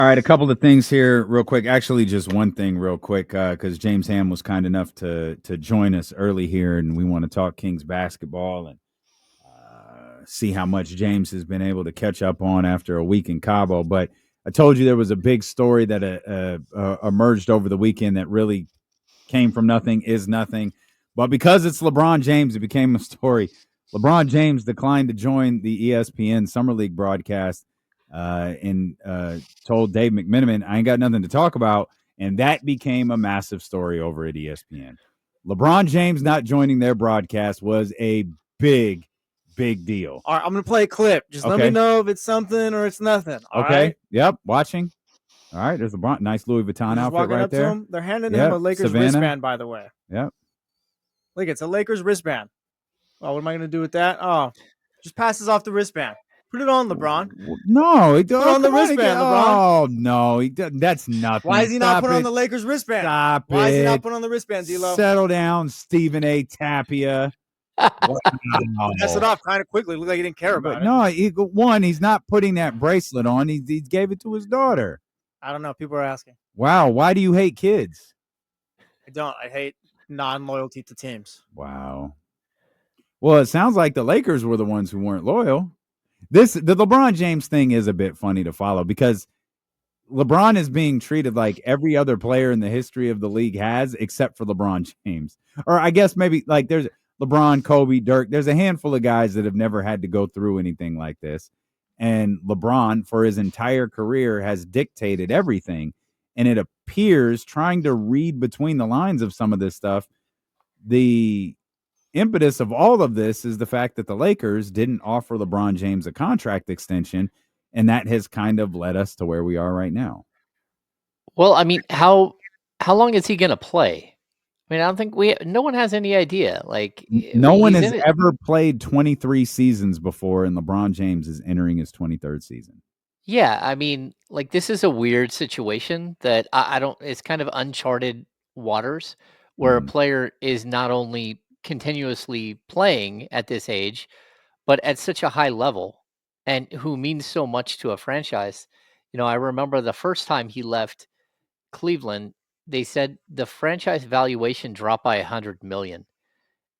All right, a couple of things here, real quick. Actually, just one thing, real quick, because James Ham was kind enough to join us early here, and we want to talk Kings basketball and see how much James has been able to catch up on after a week in Cabo. But I told you there was a big story that emerged over the weekend that really came from nothing, is nothing. But because it's LeBron James, it became a story. LeBron James declined to join the ESPN Summer League broadcast and told Dave McMenamin, I ain't got nothing to talk about. And that became a massive story over at ESPN. LeBron James not joining their broadcast was a big deal. All right, I'm going to play a clip. Just let me know if it's something or it's nothing. All right? Yep, watching. All right, there's LeBron. Nice Louis Vuitton outfit right there. To him. They're handing him a Lakers wristband, by the way. Yep. Look, it's a Lakers wristband. Oh, what am I going to do with that? Oh, just passes off the wristband. Put it on, LeBron. No, he put on the wristband, LeBron. Oh no, he doesn't. That's nothing. Why is he not putting on the Lakers wristband? Stop Why is he not putting on the wristband, D'Lo? Settle down, Stephen A. Tapia. Pass it off kind of quickly. Look like he didn't care about it. No, he's not putting that bracelet on. He gave it to his daughter. I don't know. People are asking. Wow, why do you hate kids? I don't. I hate non-loyalty to teams. Wow. Well, it sounds like the Lakers were the ones who weren't loyal. The LeBron James thing is a bit funny to follow because LeBron is being treated like every other player in the history of the league has, except for LeBron James. Or I guess maybe like there's LeBron, Kobe, Dirk. There's a handful of guys that have never had to go through anything like this. And LeBron, for his entire career, has dictated everything. And it appears, trying to read between the lines of some of this stuff, the impetus of all of this is the fact that the Lakers didn't offer LeBron James a contract extension, and that has kind of led us to where we are right now. Well, I mean, how long is he going to play? I mean, I don't think no one has any idea. Like, no one has ever played 23 seasons before, and LeBron James is entering his 23rd season. Yeah, I mean, like, this is a weird situation that I don't. It's kind of uncharted waters where a player is not only continuously playing at this age, but at such a high level, and who means so much to a franchise. You know, I remember the first time he left Cleveland, they said the franchise valuation dropped by 100 million.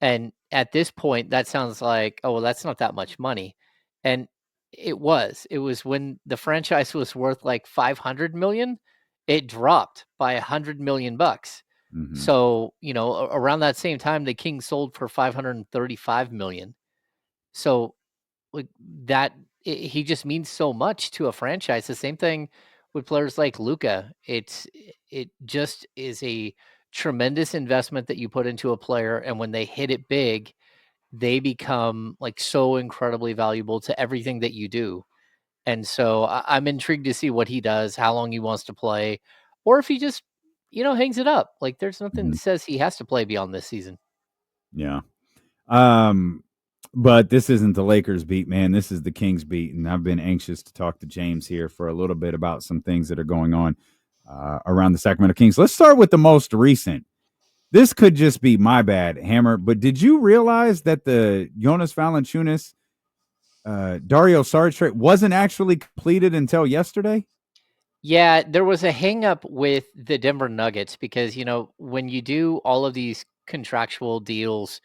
And at this point, that sounds like, oh, well, that's not that much money. And it was when the franchise was worth like 500 million, it dropped by 100 million bucks. Mm-hmm. So, you know, around that same time, the Kings sold for 535 million. So like that, he just means so much to a franchise. The same thing with players like Luka. It just is a tremendous investment that you put into a player, and when they hit it big, they become like so incredibly valuable to everything that you do. And so I'm intrigued to see what he does, how long he wants to play, or if he just, you know, hangs it up. Like there's nothing that says he has to play beyond this season. Yeah. But this isn't the Lakers beat, man. This is the Kings beat. And I've been anxious to talk to James here for a little bit about some things that are going on around the Sacramento Kings. Let's start with the most recent. This could just be my bad, Hammer, but did you realize that the Jonas Valanciunas, Dario Saric trade wasn't actually completed until yesterday? Yeah, there was a hang up with the Denver Nuggets because, you know, when you do all of these contractual deals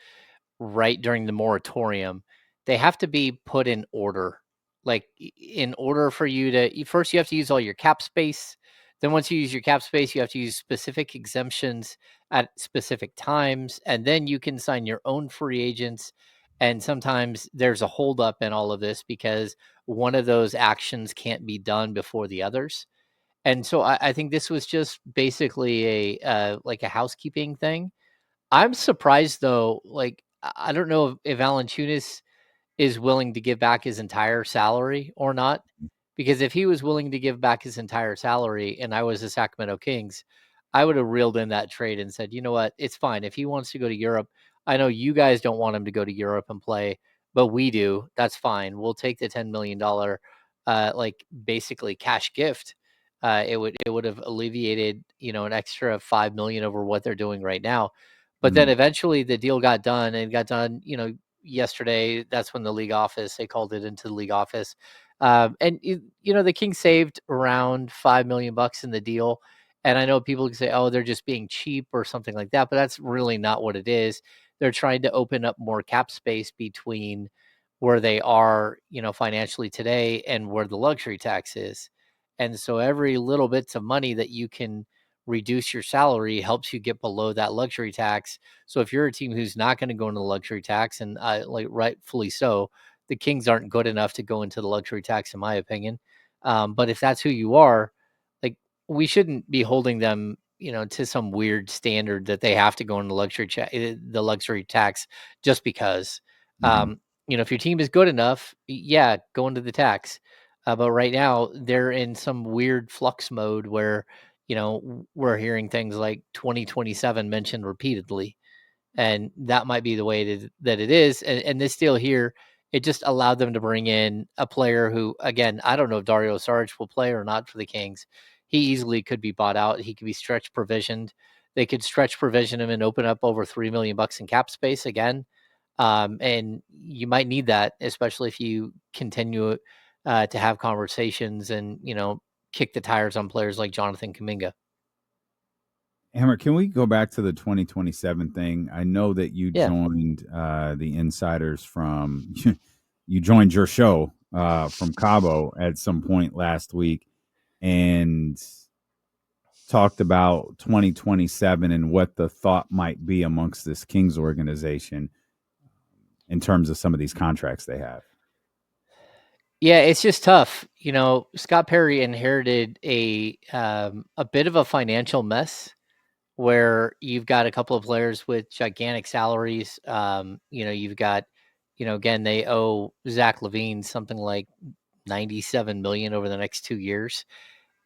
right during the moratorium, they have to be put in order. Like in order for you to, first you have to use all your cap space. Then once you use your cap space, you have to use specific exemptions at specific times. And then you can sign your own free agents. And sometimes there's a holdup in all of this because one of those actions can't be done before the others. And so I think this was just basically a like a housekeeping thing. I'm surprised though, like I don't know if Valanciunas is willing to give back his entire salary or not. Because if he was willing to give back his entire salary and I was the Sacramento Kings, I would have reeled in that trade and said, you know what, it's fine. If he wants to go to Europe, I know you guys don't want him to go to Europe and play, but we do. That's fine. We'll take the $10 million, like basically cash gift. It would have alleviated, you know, an extra 5 million over what they're doing right now. But then eventually the deal got done, you know, yesterday. That's when the league office, they called it into the league office And the Kings saved around $5 million in the deal. And I know people can say, "Oh, they're just being cheap" or something like that, but that's really not what it is. They're trying to open up more cap space between where they are, financially today and where the luxury tax is. And so every little bits of money that you can reduce your salary helps you get below that luxury tax. So if you're a team who's not going to go into the luxury tax, and like rightfully so, the Kings aren't good enough to go into the luxury tax, in my opinion. But if that's who you are, like, we shouldn't be holding them, to some weird standard that they have to go into the luxury tax just because. Mhm. If your team is good enough, yeah, go into the tax. But right now, they're in some weird flux mode where, we're hearing things like 2027 mentioned repeatedly, and that might be the way that it is. And this deal here, it just allowed them to bring in a player who, again, I don't know if Dario Saric will play or not for the Kings. He easily could be bought out. He could be stretch provisioned. They could stretch provision him and open up over $3 million in cap space again. And you might need that, especially if you continue to have conversations and kick the tires on players like Jonathan Kaminga. Hammer, can we go back to the 2027 thing? I know that you Yeah. joined the insiders from you joined your show from Cabo at some point last week and talked about 2027 and what the thought might be amongst this Kings organization in terms of some of these contracts they have. Yeah, it's just tough. Scott Perry inherited a bit of a financial mess where you've got a couple of players with gigantic salaries. You've got, again, they owe Zach LaVine something like 97 million over the next 2 years.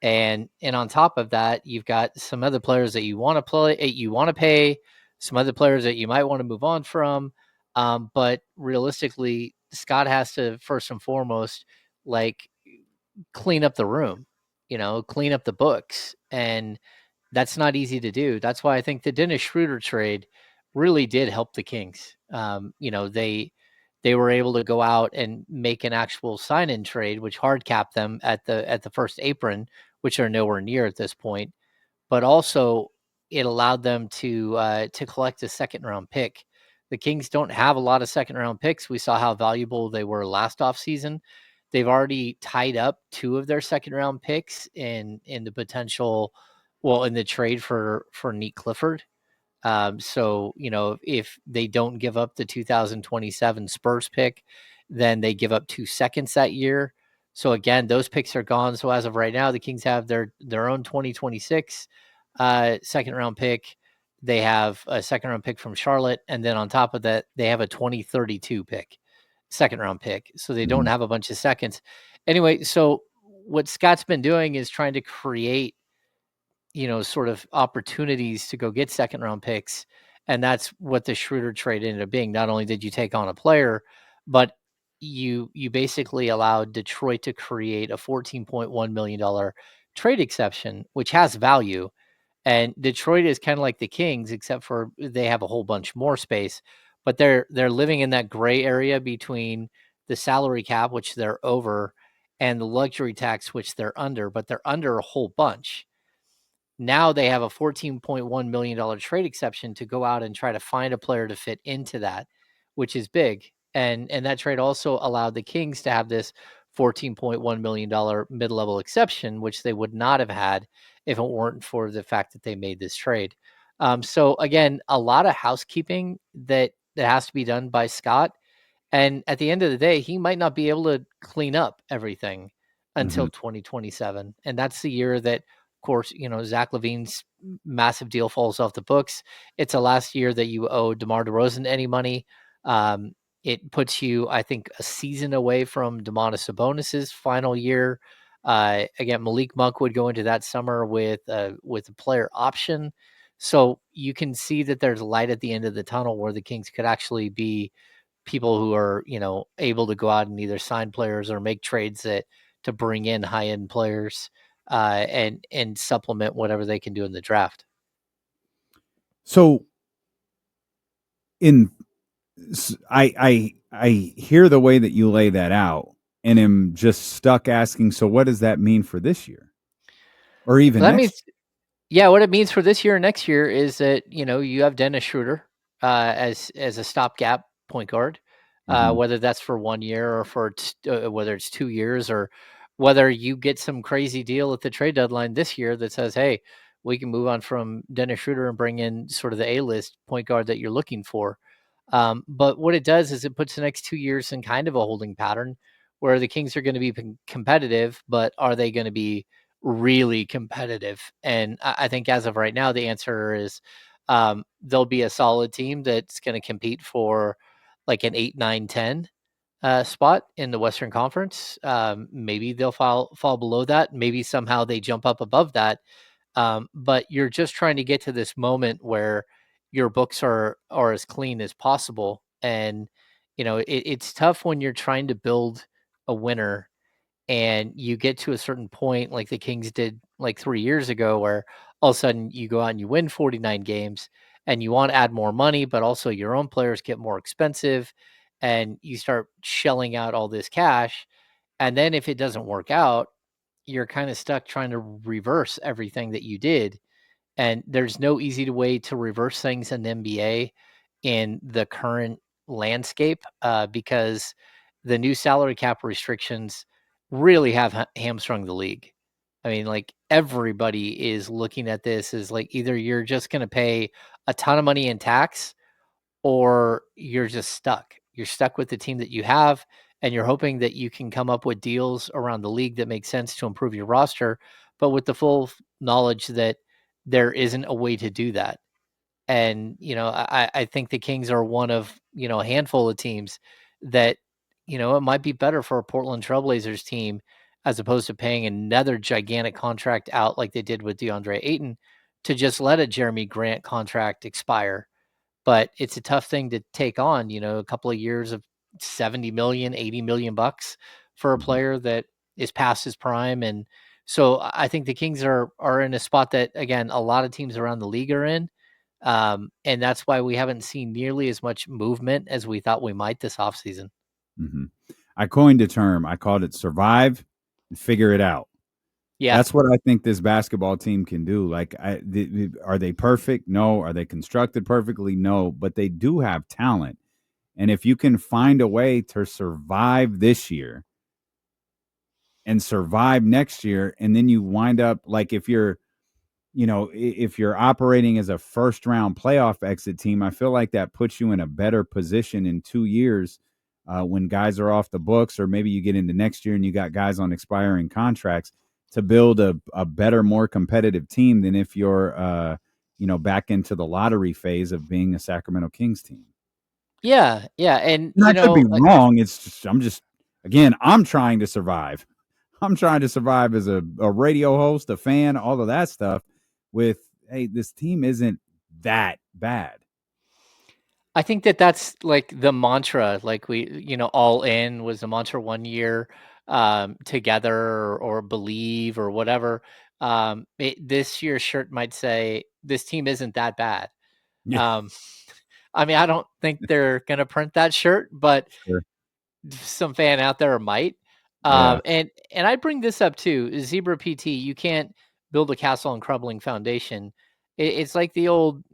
And on top of that, you've got some other players that you want to pay, some other players that you might want to move on from. But realistically, Scott has to first and foremost, like, clean up the room, clean up the books, and that's not easy to do. That's why I think the Dennis Schroeder trade really did help the Kings. They were able to go out and make an actual sign-in trade, which hard capped them at the first apron, which are nowhere near at this point. But also, it allowed them to collect a second round pick. The Kings don't have a lot of second round picks. We saw how valuable they were last offseason. They've already tied up two of their second round picks in the potential, well, in the trade for Neat Clifford. So, if they don't give up the 2027 Spurs pick, then they give up 2 seconds that year. So again, those picks are gone. So as of right now, the Kings have their own 2026 second round pick. They have a second round pick from Charlotte, and then on top of that, they have a 2032 pick, second round pick. So they don't Mhm. have a bunch of seconds. Anyway, so what Scott's been doing is trying to create, sort of opportunities to go get second round picks. And that's what the Schroeder trade ended up being. Not only did you take on a player, but you basically allowed Detroit to create a $14.1 million trade exception, which has value. And Detroit is kind of like the Kings, except for they have a whole bunch more space, but they're living in that gray area between the salary cap, which they're over, and the luxury tax, which they're under, but they're under a whole bunch. Now they have a $14.1 million trade exception to go out and try to find a player to fit into that, which is big. And that trade also allowed the Kings to have this $14.1 million mid-level exception, which they would not have had if it weren't for the fact that they made this trade. So again, a lot of housekeeping that has to be done by Scott. And at the end of the day, he might not be able to clean up everything until Mhm. 2027. And that's the year that, of course, Zach LaVine's massive deal falls off the books. It's the last year that you owe DeMar DeRozan any money. Um, it puts you, I think, a season away from Domantas Sabonis's final year. Again, Malik Monk would go into that summer with a player option. So you can see that there's light at the end of the tunnel where the Kings could actually be people who are, able to go out and either sign players or make trades that to bring in high end players, and supplement whatever they can do in the draft. So in I hear the way that you lay that out, and am just stuck asking, so what does that mean for this year or even That next means, yeah, what it means for this year and next year is that, you have Dennis Schroeder as a stopgap point guard, year? Hmm. whether that's for 1 year or whether it's 2 years, or whether you get some crazy deal at the trade deadline this year that says, hey, we can move on from Dennis Schroeder and bring in sort of the A-list point guard that you're looking for. But what it does is it puts the next 2 years in kind of a holding pattern where the Kings are going to be competitive, but are they going to be really competitive? And I think as of right now, the answer is they'll be a solid team that's going to compete for like an 8, 9, 10 spot in the Western Conference. Maybe they'll fall below that. Maybe somehow they jump up above that. But you're just trying to get to this moment where your books are as clean as possible. And it's tough when you're trying to build a winner and you get to a certain point like the Kings did like 3 years ago, where all of a sudden you go out and you win 49 games and you want to add more money, but also your own players get more expensive and you start shelling out all this cash. And then if it doesn't work out, you're kind of stuck trying to reverse everything that you did. And there's no easy way to reverse things in the NBA in the current landscape, because the new salary cap restrictions really have hamstrung the league. I mean, like everybody is looking at this as like either you're just going to pay a ton of money in tax or you're just stuck. You're stuck with the team that you have, and you're hoping that you can come up with deals around the league that make sense to improve your roster, but with the full knowledge that there isn't a way to do that. And, I think the Kings are one of, a handful of teams that, it might be better for a Portland Trailblazers team as opposed to paying another gigantic contract out like they did with DeAndre Ayton to just let a Jeremy Grant contract expire. But it's a tough thing to take on, a couple of years of 70 million, 80 million bucks for a Hmm. player that is past his prime. And so I think the Kings are in a spot that, again, a lot of teams around the league are in. And that's why we haven't seen nearly as much movement as we thought we might this offseason. Hmm. I coined a term. I called it survive and figure it out. Yeah. That's what I think this basketball team can do. Like, are they perfect? No. Are they constructed perfectly? No. But they do have talent. And if you can find a way to survive this year and survive next year, and then you wind up like if you're operating as a first round playoff exit team, I feel like that puts you in a better position in 2 years when guys are off the books, or maybe you get into next year and you got guys on expiring contracts to build a better, more competitive team than if you're, back into the lottery phase of being a Sacramento Kings team. Yeah. Yeah. And, And I could be wrong. Again, I'm trying to survive. I'm trying to survive as a radio host, a fan, all of that stuff with, hey, this team isn't that bad. I think that that's like the mantra, like all in was the mantra 1 year, together or believe or whatever. This year's shirt might say this team isn't that bad. Yeah, Um, I mean, I don't think they're going to print that shirt, but sure. some fan out there might. Yeah. And I bring this up too. Zebra PT, you can't build a castle on crumbling foundation. It's like the old,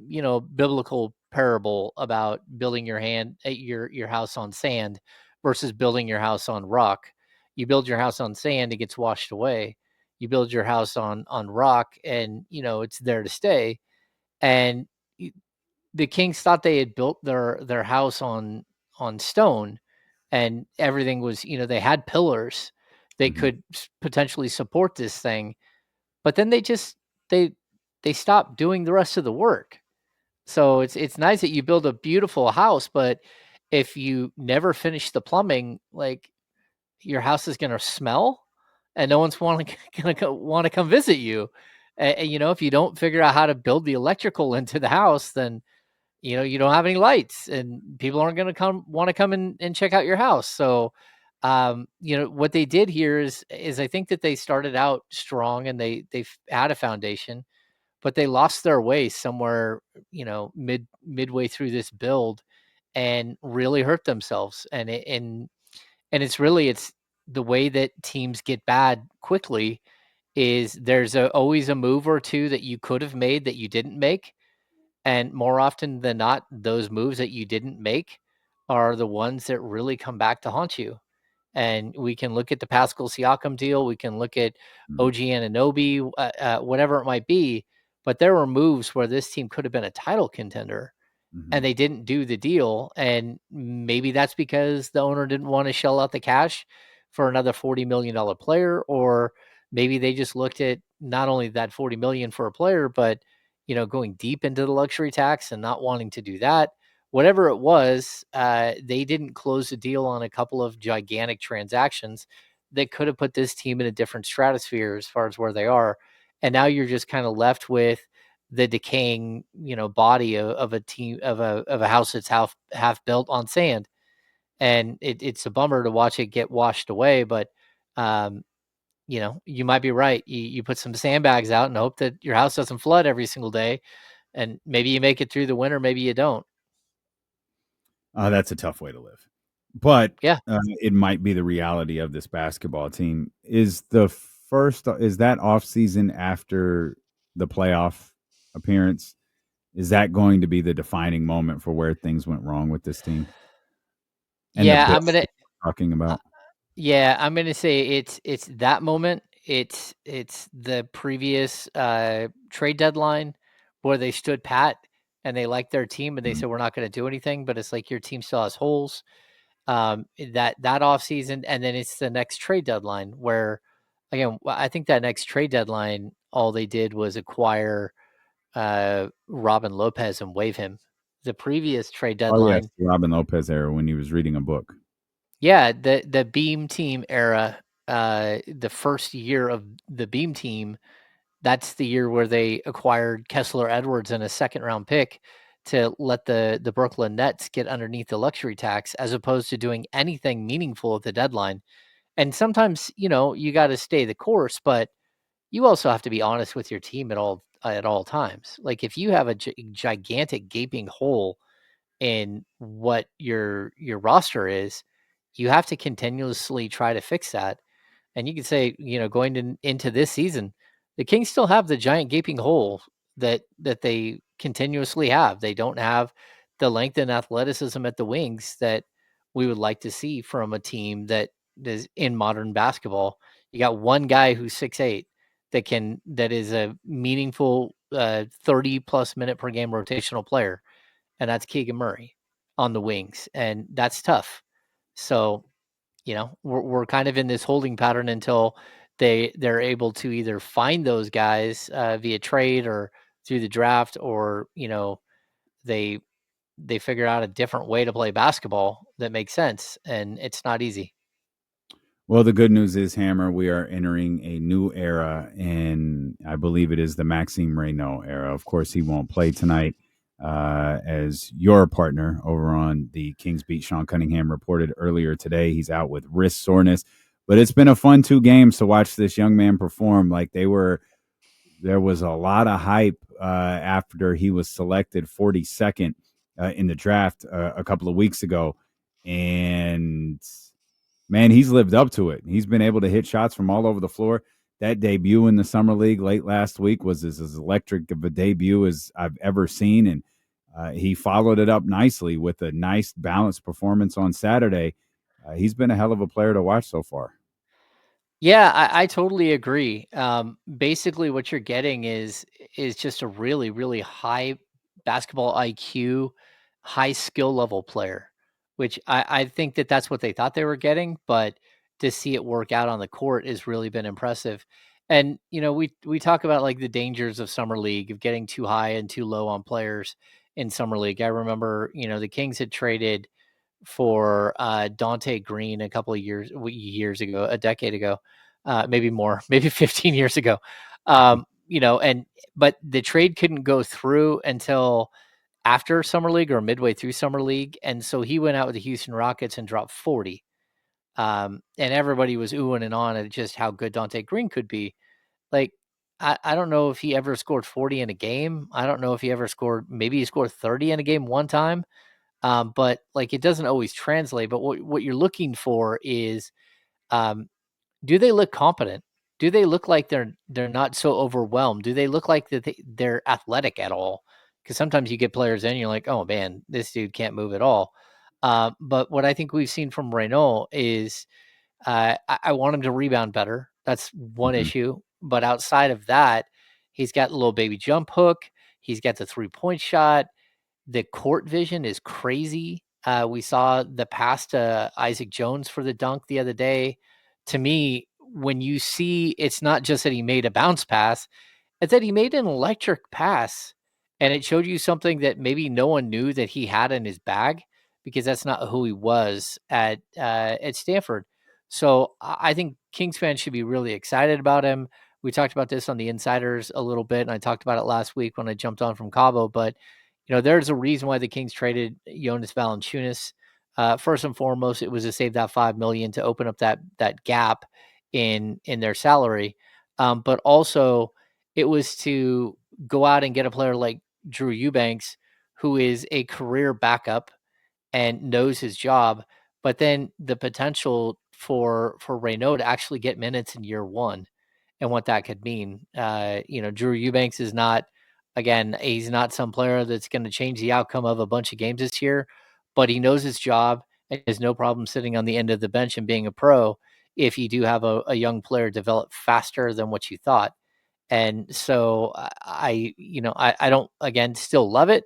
biblical parable about building your house on sand versus building your house on rock. You build your house on sand, it gets washed away. You build your house on rock, and it's there to stay. And the Kings thought they had built their house on stone, and everything was, they had pillars that Hmm. could potentially support this thing, but then they they stopped doing the rest of the work. So it's nice that you build a beautiful house, but if you never finish the plumbing, like your house is going to smell and no one's want to going to want to come visit you. And, if you don't figure out how to build the electrical into the house, then you don't have any lights and people aren't going to want to come in and check out your house. So what they did here is I think that they started out strong and they've had a foundation, but they lost their way somewhere, midway through this build and really hurt themselves. And it's really the way that teams get bad quickly is there's always a move or two that you could have made that you didn't make. And more often than not, those moves that you didn't make are the ones that really come back to haunt you. And we can look at the Pascal Siakam deal. We can look at Mhm. OG Anunoby, whatever it might be. But there were moves where this team could have been a title contender and Mhm. they didn't do the deal. And maybe that's because the owner didn't want to shell out the cash for another $40 million player, or maybe they just looked at not only that 40 million for a player, but going deep into the luxury tax and not wanting to do that. Whatever it was, they didn't close the deal on a couple of gigantic transactions that could have put this team in a different stratosphere as far as where they are. And now you're just kind of left with the decaying, body of a team of a house that's half built on sand, and it's a bummer to watch it get washed away. But um, you might be right. You put some sandbags out and hope that your house doesn't flood every single day, and maybe you make it through the winter, maybe you don't. That's a tough way to live, but Yeah, it might be the reality of this basketball team. Is that off season after the playoff appearance? Is that going to be the defining moment for where things went wrong with this team and the yeah. bill I'm gonna talking uh, about? Yeah, I'm gonna say it's that moment. It's the previous trade deadline where they stood pat and they liked their team and they Mhm. said we're not going to do anything, but it's like your team still has holes. That off season, and then it's the next trade deadline where, again, I think that next trade deadline, all they did was acquire Robin Lopez and waive him. The previous trade Oh yes, deadline, the Robin Lopez era when he was reading a book. yeah, the Beam Team era, the first year of the Beam Team, that's the year where they acquired Kessler Edwards and a second round pick to let the Brooklyn Nets get underneath the luxury tax, as opposed to doing anything meaningful at the deadline. And sometimes, you got to stay the course, but you also have to be honest with your team at all times. Like if you have a gigantic gaping hole in what your roster is, you have to continuously try to fix that. And you could say, into this season, the Kings still have the giant gaping hole that they continuously have. They don't have the length and athleticism at the wings that we would like to see from a team that is in modern basketball. You got one guy who's 6'8" that is a meaningful 30 plus minute per game rotational player, and that's Keegan Murray on the wings, and that's tough. So we're kind of in this holding pattern until they're able to either find those guys via trade or through the draft, or they they figure out a different way to play basketball that makes sense, and it's not easy. Well, the good news is, Hammer, we are entering a new era, and I believe it is the Maxime Reno era. Of course, he won't play tonight, as your partner over on the Kings Beat, Sean Cunningham, reported earlier today. He's out with wrist soreness, but it's been a fun 2 games to watch this young man perform. There was a lot of hype after he was selected 42nd in the draft a couple of weeks ago, and man, he's lived up to it. He's been able to hit shots from all over the floor. That debut in the summer league late last week was as electric of a debut as I've ever seen, and he followed it up nicely with a nice balanced performance on Saturday. He's been a hell of a player to watch so far. Yeah, I totally agree. Basically, what you're getting is just a really, really high basketball IQ, high skill level player, which I think that's what they thought they were getting, but to see it work out on the court has really been impressive. And we talk about like the dangers of summer league, of getting too high and too low on players in summer league. I remember the Kings had traded for Dante Green a couple of years ago, a decade ago, maybe more, maybe 15 years ago. And but the trade couldn't go through until after summer league or midway through summer league, and so he went out with the Houston Rockets and dropped 40. And everybody was oohing and on at just how good Dante Green could be. Like, I don't know if he ever scored 40 in a game. I don't know if he ever scored. Maybe he scored 30 in a game one time. But like it doesn't always translate. But what you're looking for is Do they look competent? Do they look like they're not so overwhelmed? Do they look like that they're athletic at all? Because sometimes you get players in, you're like, oh man, this dude can't move at all. But what I think we've seen from Reno is I want him to rebound better. That's one issue. But outside of that, he's got a little baby jump hook. He's got the 3-point shot. The court vision is crazy. We saw the pass to Isaac Jones for the dunk the other day. To me, when you see, it's not just that he made a bounce pass, it's that he made an electric pass, and it showed you something that maybe no one knew that he had in his bag, because that's not who he was at Stanford. So I think Kings fans should be really excited about him. We talked about this on the Insiders a little bit, and I talked about it last week when I jumped on from Cabo. But there's a reason why the Kings traded Jonas Valanciunas. First and foremost, it was to save that $5 million to open up that gap in their salary, but also it was to go out and get a player like Drew Eubanks, who is a career backup and knows his job, but then the potential for Reno to actually get minutes in year one and what that could mean. Drew Eubanks is not, again, he's not some player that's going to change the outcome of a bunch of games this year, but he knows his job and has no problem sitting on the end of the bench and being a pro if you do have a young player develop faster than what you thought. And so I don't, again, still love it,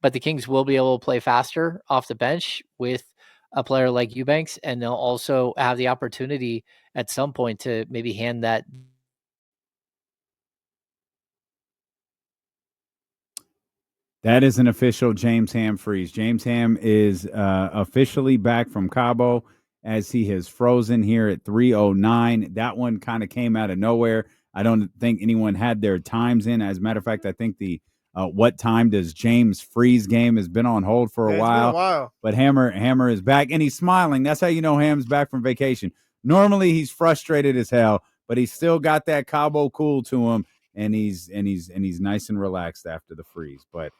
but the Kings will be able to play faster off the bench with a player like Eubanks, and they'll also have the opportunity at some point to maybe hand that. That is an official James Ham freeze. James Ham is officially back from Cabo, as he has frozen here at 3:09. That one kind of came out of nowhere. I don't think anyone had their times in. As a matter of fact, I think the what time does James freeze game has been on hold for a while. It's been a while. But Hammer is back, and he's smiling. That's how you know Ham's back from vacation. Normally he's frustrated as hell, but he's still got that Cabo cool to him, and he's nice and relaxed after the freeze. But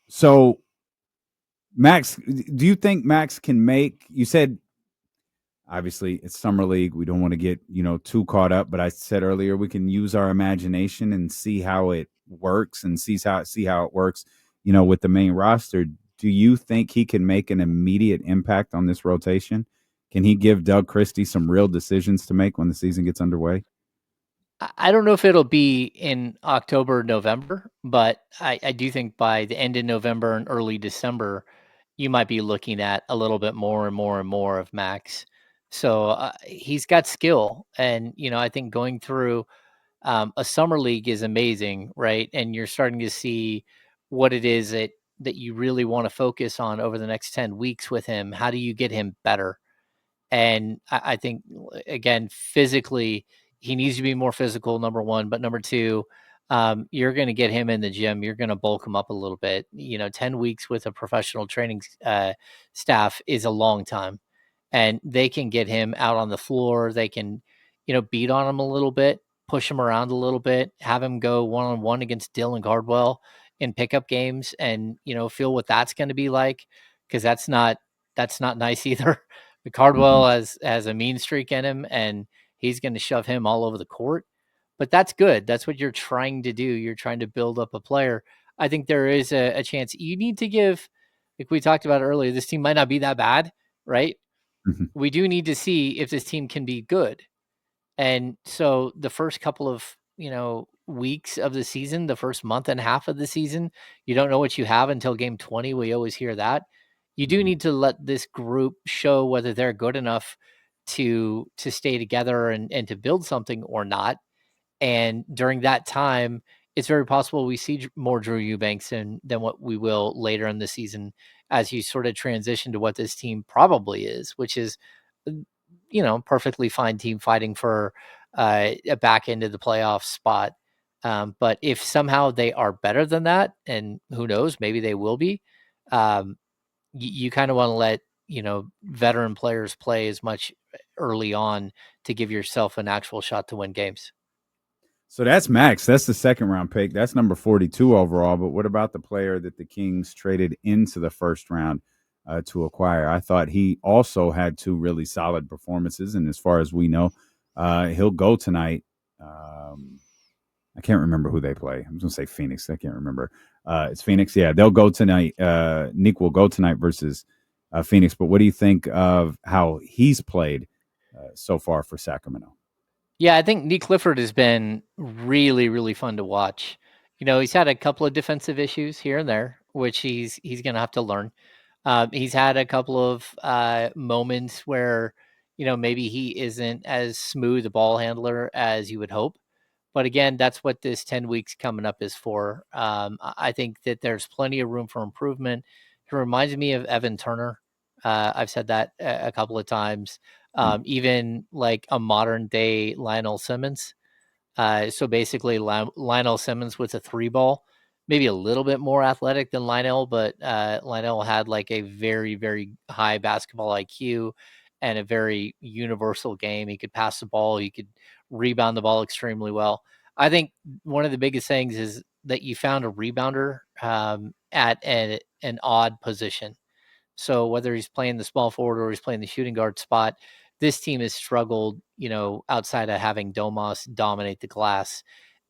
so Max, do you think Max can make, you said, obviously it's summer league. We don't want to get, too caught up, but I said earlier, we can use our imagination and see how it works and see how it works, with the main roster. Do you think he can make an immediate impact on this rotation? Can he give Doug Christie some real decisions to make when the season gets underway? I don't know if it'll be in October, November, but I do think by the end of November and early December, you might be looking at a little bit more and more and more of Max. So he's got skill, and I think going through a summer league is amazing, right? And you're starting to see what it is that you really want to focus on over the next 10 weeks with him. How do you get him better? And I think, again, physically, he needs to be more physical, number one. But number two, you're going to get him in the gym. You're going to bulk him up a little bit. 10 weeks with a professional training staff is a long time. And they can get him out on the floor. They can, beat on him a little bit, push him around a little bit, have him go one-on-one against Dylan Cardwell in pickup games, and, feel what that's going to be like. Because that's not nice either. Cardwell has a mean streak in him, and he's going to shove him all over the court. But that's good. That's what you're trying to do. You're trying to build up a player. I think there is a chance. You need to give, like we talked about earlier, this team might not be that bad, right? We do need to see if this team can be good. And so the first couple of, weeks of the season, the first month and a half of the season, you don't know what you have until game 20. We always hear that. You do need to let this group show whether they're good enough to stay together and to build something or not. And during that time, it's very possible we see more Drew Eubanks than what we will later in the season, as you sort of transition to what this team probably is, which is, perfectly fine team fighting for a back end of the playoff spot. But if somehow they are better than that, and who knows, maybe they will be, you kind of want to let, veteran players play as much early on to give yourself an actual shot to win games. So that's Max. That's the second round pick. That's number 42 overall. But what about the player that the Kings traded into the first round? to acquire. I thought he also had two really solid performances, and as far as we know, he'll go tonight. I can't remember who they play. I was going to say Phoenix. I can't remember. It's Phoenix. Yeah, they'll go tonight. Nick will go tonight versus Phoenix. But what do you think of how he's played so far for Sacramento? Yeah, I think Nick Clifford has been really, really fun to watch. He's had a couple of defensive issues here and there, which he's going to have to learn. He's had a couple of moments where maybe he isn't as smooth a ball handler as you would hope. But again, that's what this 10 weeks coming up is for. I think that there's plenty of room for improvement. He reminds me of Evan Turner. I've said that a couple of times. Even like a modern day Lionel Simmons. So basically, Lionel Simmons with a three ball, maybe a little bit more athletic than Lionel, but Lionel had like a very, very high basketball IQ and a very universal game. He could pass the ball, he could rebound the ball extremely well. I think one of the biggest things is that you found a rebounder at an odd position. So whether he's playing the small forward or he's playing the shooting guard spot, this team has struggled, outside of having Domas dominate the glass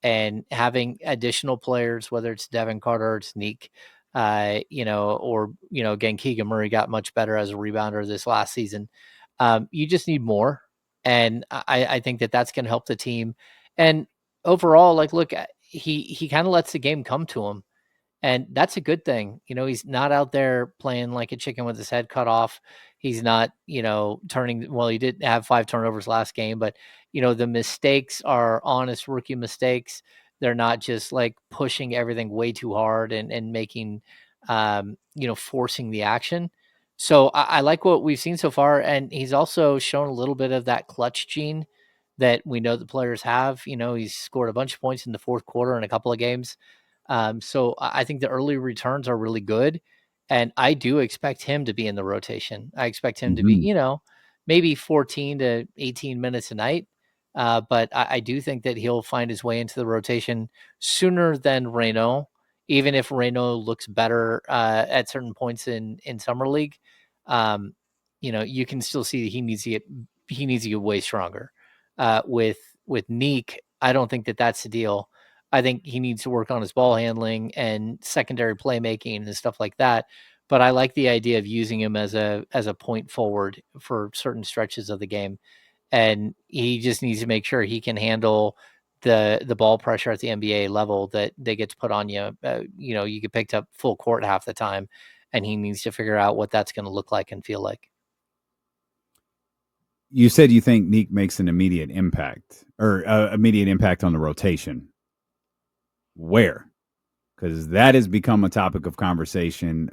and having additional players, whether it's Devin Carter, or it's Neek, or, again, Keegan Murray got much better as a rebounder this last season. You just need more. And I think that that's going to help the team. And overall, like, look, he kind of lets the game come to him. And that's a good thing. He's not out there playing like a chicken with his head cut off. He's not, turning. Well, he did have 5 turnovers last game, but, the mistakes are honest rookie mistakes. They're not just like pushing everything way too hard and making, forcing the action. So I like what we've seen so far. And he's also shown a little bit of that clutch gene that we know the players have. He's scored a bunch of points in the fourth quarter in a couple of games. So I think the early returns are really good. And I do expect him to be in the rotation. I expect him to be, Mm-hmm. maybe 14 to 18 minutes a night. But I do think that he'll find his way into the rotation sooner than Reno, even if Reno looks better at certain points in summer league. Um, you can still see that he needs to get way stronger. With Neek, I don't think that that's the deal. I think he needs to work on his ball handling and secondary playmaking and stuff like that. But I like the idea of using him as a point forward for certain stretches of the game. And he just needs to make sure he can handle the ball pressure at the NBA level that gets put on you. You get picked up full court half the time, and he needs to figure out what that's going to look like and feel like. You said you think Neek makes an immediate impact or immediate impact on the rotation. Where? Because that has become a topic of conversation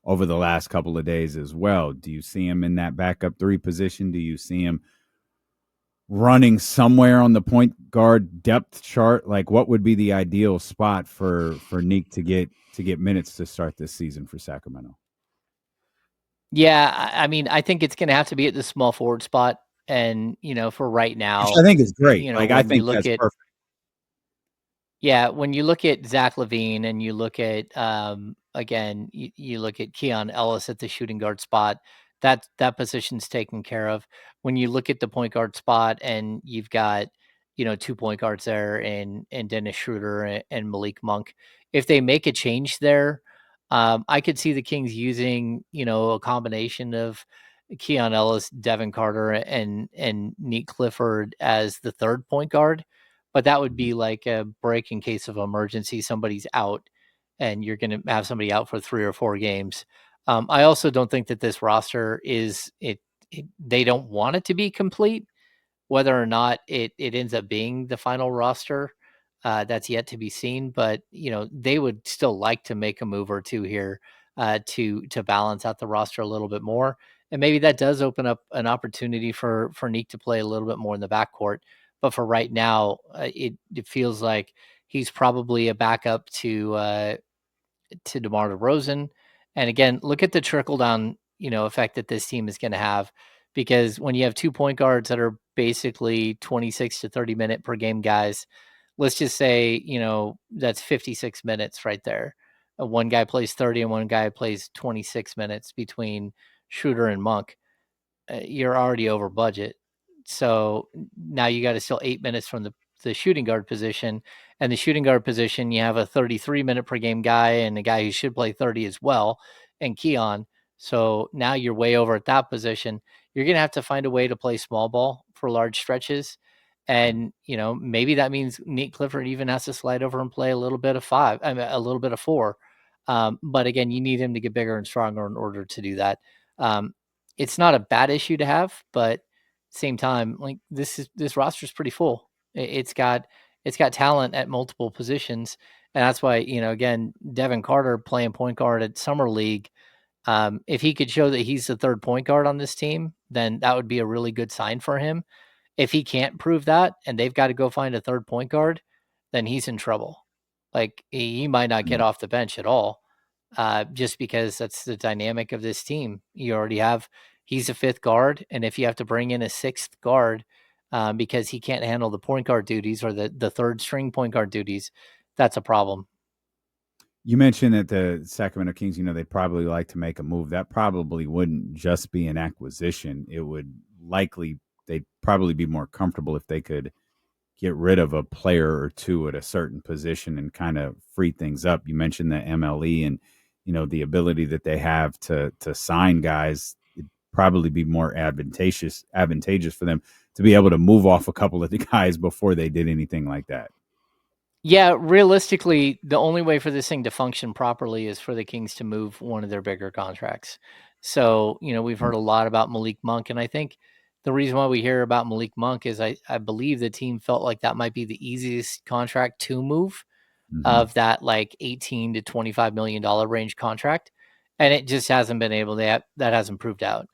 over the last couple of days as well. Do you see him in that backup 3 position? Do you see him running somewhere on the point guard depth chart? Like, what would be the ideal spot for Neek to get minutes to start this season for Sacramento? Yeah, I mean, I think it's going to have to be at the small forward spot. And, for right Which now, I think is great. Like, I when you think look that's at, perfect. yeah, when you look at Zach LaVine and you look at, again, you look at Keon Ellis at the shooting guard spot, that position's taken care of. When you look at the point guard spot and you've got, 2 point guards there and Dennis Schroeder and Malik Monk, if they make a change there, I could see the Kings using, a combination of Keon Ellis, Devin Carter, and Neat Clifford as the third point guard. But that would Mhm. be like a break in case of emergency. Somebody's out, and you're going to have somebody out for 3 or 4 games. I also don't think that this roster is it. They don't want it to be complete. Whether or not it ends up being the final roster, that's yet to be seen. But they would still like to make a move or two here to balance out the roster a little bit more, and maybe that does open up an opportunity for Neek to play a little bit more in the backcourt. But for right now, it feels like he's probably a backup to DeMar DeRozan. And again, look at the trickle down, effect that this team is going to have, because when you have 2 point guards that are basically 26 to 30 minute per game guys, let's just say, that's 56 minutes right there. one guy plays 30 and one guy plays 26 minutes between Schroeder and Monk, you're already over budget. So now you got to steal 8 minutes from the shooting guard position. And the shooting guard position, you have a 33-minute per game guy and a guy who should play 30 as well, and Keon. So now you're way over at that position. You're going to have to find a way to play small ball for large stretches. And, maybe that means Nate Clifford even has to slide over and play a little bit of five, a little bit of four. But again, you need him to get bigger and stronger in order to do that. It's not a bad issue to have, but same time, like this roster is pretty full. It's got talent at multiple positions, and that's why again, Devin Carter playing point guard at summer league. If he could show that he's the third point guard on this team, then that would be a really good sign for him. If he can't prove that, and they've got to go find a third point guard, then he's in trouble. Like he might not get off the bench at all, just because that's the dynamic of this team. You already have he's a fifth guard, and if you have to bring in a sixth guard because he can't handle the point guard duties or the third string point guard duties, that's a problem. You mentioned that the Sacramento Kings, they'd probably like to make a move. That probably wouldn't just be an acquisition. It would they'd probably be more comfortable if they could get rid of a player or two at a certain position and kind of free things up. You mentioned the MLE and, the ability that they have to sign guys. It'd probably be more advantageous for them to be able to move off a couple of the guys before they did anything like that. Yeah, realistically, the only way for this thing to function properly is for the Kings to move one of their bigger contracts. So, we've heard a lot about Malik Monk, and I think the reason why we hear about Malik Monk is I believe the team felt like that might be the easiest contract to move of that like $18 to $25 million range contract. And it just hasn't been able that hasn't proved out.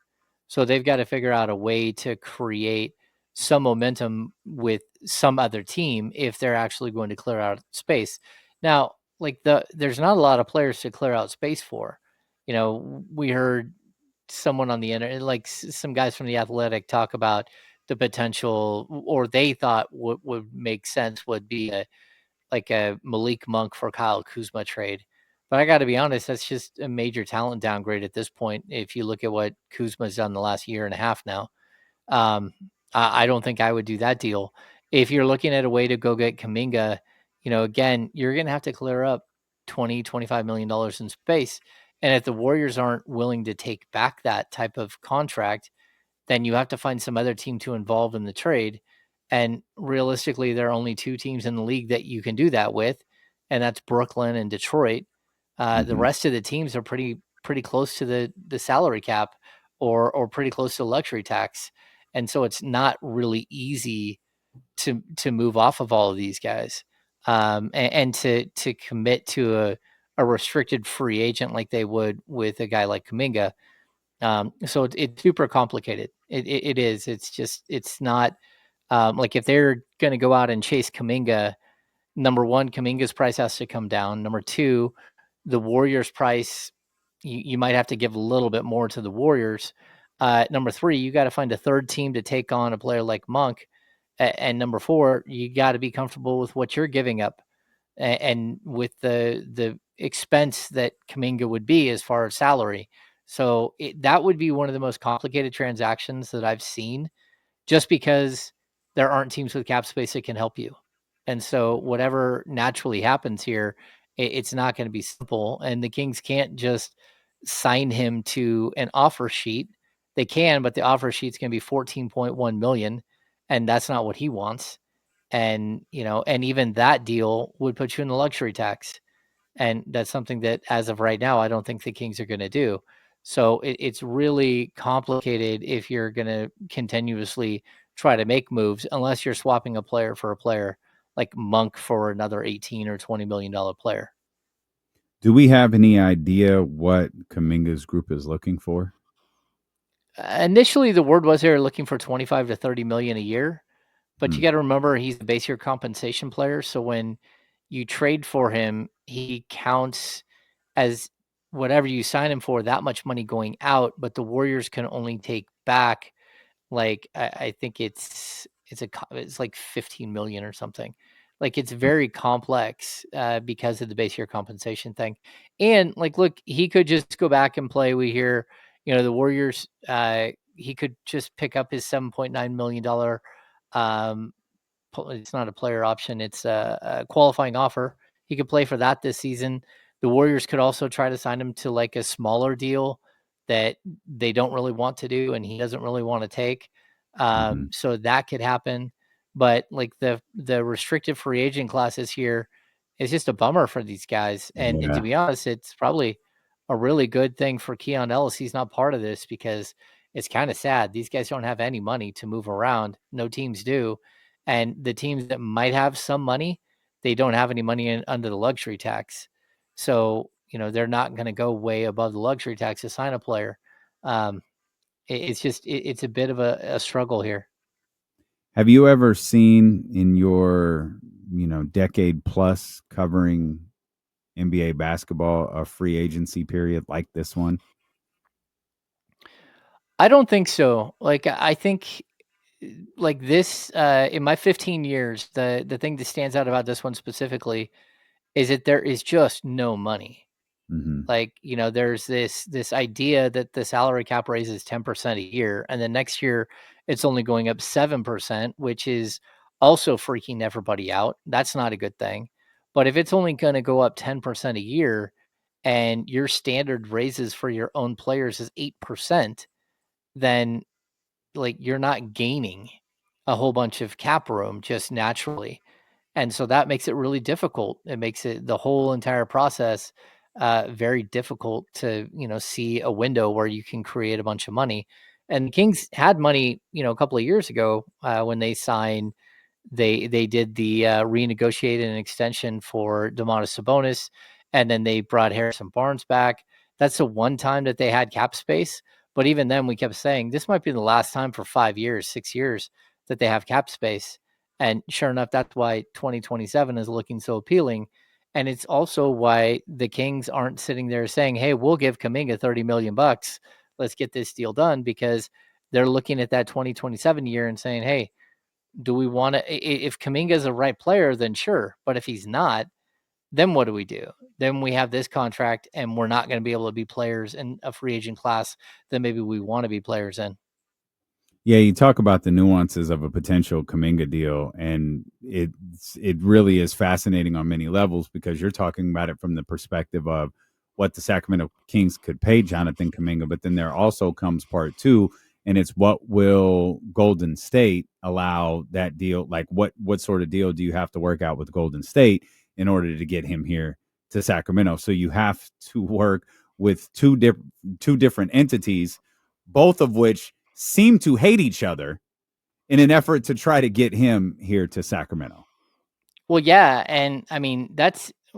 So they've got to figure out a way to create some momentum with some other team if they're actually going to clear out space. Now, like there's not a lot of players to clear out space for. We heard someone on the internet, like some guys from the Athletic, talk about the potential, or they thought what would make sense would be a Malik Monk for Kyle Kuzma trade. But I got to be honest, that's just a major talent downgrade at this point. If you look at what Kuzma's done the last year and a half now, I don't think I would do that deal. If you're looking at a way to go get Kaminga, again, you're going to have to clear up $20-25 million in space. And if the Warriors aren't willing to take back that type of contract, then you have to find some other team to involve in the trade. And realistically, there are only two teams in the league that you can do that with, and that's Brooklyn and Detroit. The rest of the teams are pretty close to the salary cap or pretty close to luxury tax. And so it's not really easy to move off of all of these guys and to commit to a restricted free agent like they would with a guy like Kaminga. So it's super complicated. It is. It's not like if they're going to go out and chase Kaminga, number one, Kaminga's price has to come down. Number two, the Warriors' price, you might have to give a little bit more to the Warriors. Number three, you got to find a third team to take on a player like Monk. And number four, you got to be comfortable with what you're giving up and with the expense that Kaminga would be as far as salary. So that would be one of the most complicated transactions that I've seen, just because there aren't teams with cap space that can help you. And so whatever naturally happens here, it's not going to be simple. And the Kings can't just sign him to an offer sheet. They can, but the offer sheet's going to be 14.1 million, and that's not what he wants. And and even that deal would put you in the luxury tax. And that's something that, as of right now, I don't think the Kings are going to do. So it's really complicated if you're going to continuously try to make moves, unless you're swapping a player for a player like Monk for another 18 or $20 million player. Do we have any idea what Kaminga's group is looking for? Initially, the word was they're looking for 25 to 30 million a year. But you got to remember, he's a base year compensation player. So when you trade for him, he counts as whatever you sign him for, that much money going out. But the Warriors can only take back, like, I think it's like 15 million or something. Like, it's very complex because of the base year compensation thing. And like, look, he could just go back and play. We hear, the Warriors. He could just pick up his $7.9 million. It's not a player option. It's a qualifying offer. He could play for that this season. The Warriors could also try to sign him to like a smaller deal that they don't really want to do, and he doesn't really want to take. So that could happen. But like the restricted free agent classes here is just a bummer for these guys. And to be honest, it's probably a really good thing for Keon Ellis. He's not part of this because it's kind of sad. These guys don't have any money to move around. No teams do. And the teams that might have some money, they don't have any money under the luxury tax. So, they're not going to go way above the luxury tax to sign a player. It's a bit of a struggle here. Have you ever seen in your, decade plus covering NBA basketball a free agency period like this one? I don't think so. Like, I think like this, in my 15 years, the thing that stands out about this one specifically is that there is just no money. Like, there's this idea that the salary cap raises 10% a year, and then next year it's only going up 7%, which is also freaking everybody out. That's not a good thing. But if it's only going to go up 10% a year and your standard raises for your own players is 8%, then like you're not gaining a whole bunch of cap room just naturally. And so that makes it really difficult. It makes it the whole entire process very difficult to, see a window where you can create a bunch of money. And the Kings had money, a couple of years ago when they signed. They did the renegotiated an extension for Domantas Sabonis, and then they brought Harrison Barnes back. That's the one time that they had cap space. But even then, we kept saying this might be the last time for 5 years, 6 years that they have cap space. And sure enough, that's why 2027 is looking so appealing. And it's also why the Kings aren't sitting there saying, hey, we'll give Kaminga $30 million. Let's get this deal done, because they're looking at that 2027 year and saying, hey, do we want to, if Kaminga is a right player, then sure. But if he's not, then what do we do? Then we have this contract and we're not going to be able to be players in a free agent class that maybe we want to be players in. Yeah, you talk about the nuances of a potential Kaminga deal, and it really is fascinating on many levels, because you're talking about it from the perspective of what the Sacramento Kings could pay Jonathan Kaminga, but then there also comes part two, and it's what will Golden State allow that deal, like what sort of deal do you have to work out with Golden State in order to get him here to Sacramento? So you have to work with two different entities, both of which seem to hate each other in an effort to try to get him here to Sacramento. Well, yeah, and I mean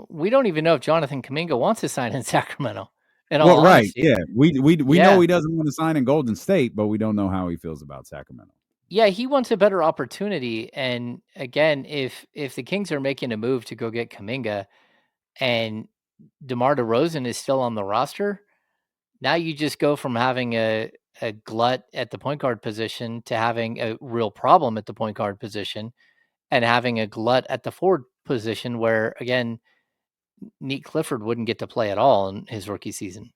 we don't even know if Jonathan Kaminga wants to sign in Sacramento. Well, right, yeah, we know he doesn't want to sign in Golden State, but we don't know how he feels about Sacramento. Yeah, he wants a better opportunity, and again, if the Kings are making a move to go get Kaminga, and DeMar DeRozan is still on the roster, now you just go from having a glut at the point guard position to having a real problem at the point guard position, and having a glut at the forward position where, again, Clifford wouldn't get to play at all in his rookie season.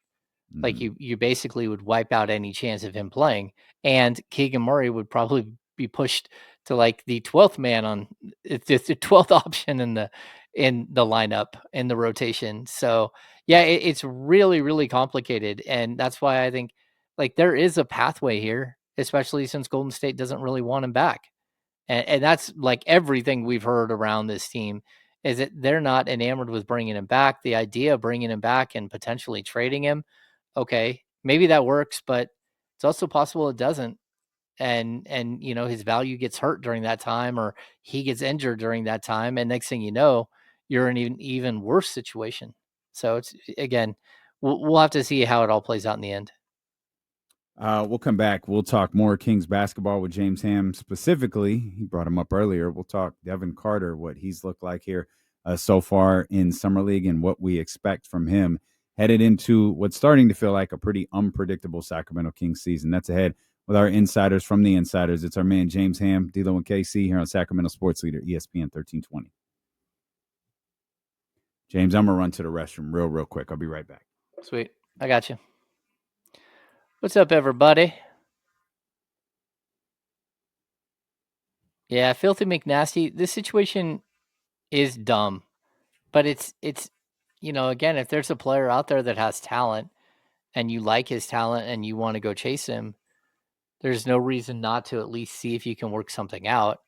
Like you basically would wipe out any chance of him playing, and Keegan Murray would probably be pushed to like the 12th man on it's the 12th option in the lineup, in the rotation. So yeah, it's really, really complicated. And that's why I think like there is a pathway here, especially since Golden State doesn't really want him back. And that's like everything we've heard around this team is that they're not enamored with bringing him back. The idea of bringing him back and potentially trading him, okay, maybe that works, but it's also possible it doesn't. And his value gets hurt during that time, or he gets injured during that time, and next thing you know, you're in an even worse situation. So it's, again, we'll have to see how it all plays out in the end. We'll come back. We'll talk more Kings basketball with James Ham specifically. He brought him up earlier. We'll talk Devin Carter, what he's looked like here so far in Summer League, and what we expect from him headed into what's starting to feel like a pretty unpredictable Sacramento Kings season. That's ahead with our insiders from the Insiders. It's our man James Ham, D-Lo and KC here on Sacramento Sports Leader, ESPN 1320. James, I'm gonna run to the restroom real quick. I'll be right back. Sweet. I got you. What's up, everybody? Yeah, Filthy McNasty. This situation is dumb, but it's again, if there's a player out there that has talent and you like his talent and you want to go chase him, there's no reason not to at least see if you can work something out.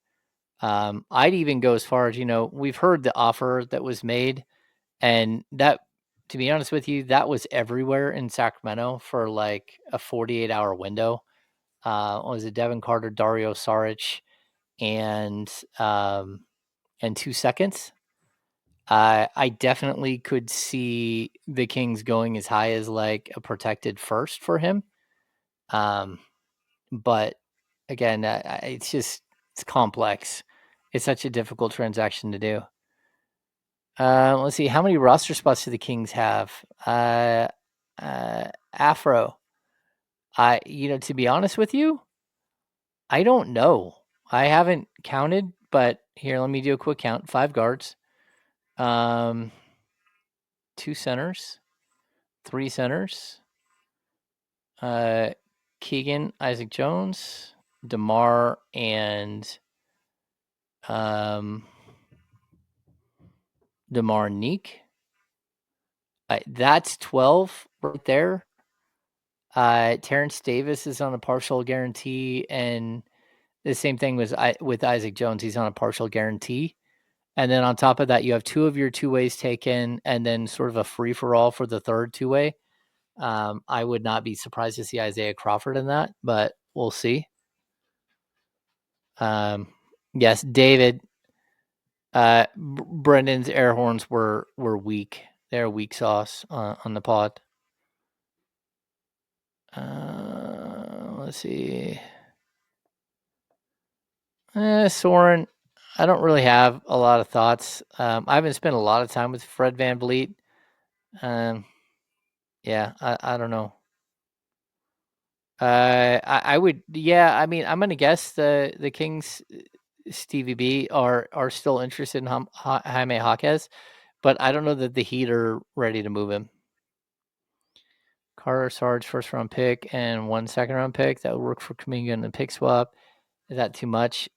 I'd even go as far as, we've heard the offer that was made, and that, to be honest with you, that was everywhere in Sacramento for like a 48-hour window. Was it Devin Carter, Dario Saric, and 2 seconds? I definitely could see the Kings going as high as like a protected first for him. But again, it's complex. It's such a difficult transaction to do. Let's see. How many roster spots do the Kings have? Afro. To be honest with you, I don't know. I haven't counted, but here, let me do a quick count. 5 guards, 2 centers, 3 centers, Keegan, Isaac Jones, DeMar, and DeMar Neek. That's 12 right there. Terrence Davis is on a partial guarantee, and the same thing was with Isaac Jones. He's on a partial guarantee. And then on top of that, you have 2 of your 2-ways taken, and then sort of a free-for-all for the third 2-way. I would not be surprised to see Isaiah Crawford in that, but we'll see. Yes, David. Brendan's air horns were weak. They're weak sauce on the pod. Let's see. Soren, I don't really have a lot of thoughts. I haven't spent a lot of time with Fred VanVleet. Yeah, I don't know. I would, yeah. I mean, I'm gonna guess the Kings, Stevie B are still interested in Jaime Jaquez, but I don't know that the Heat are ready to move him. Carter Sarge, first round pick, and 1 second round pick. That would work for Kaminga in the pick swap. Is that too much?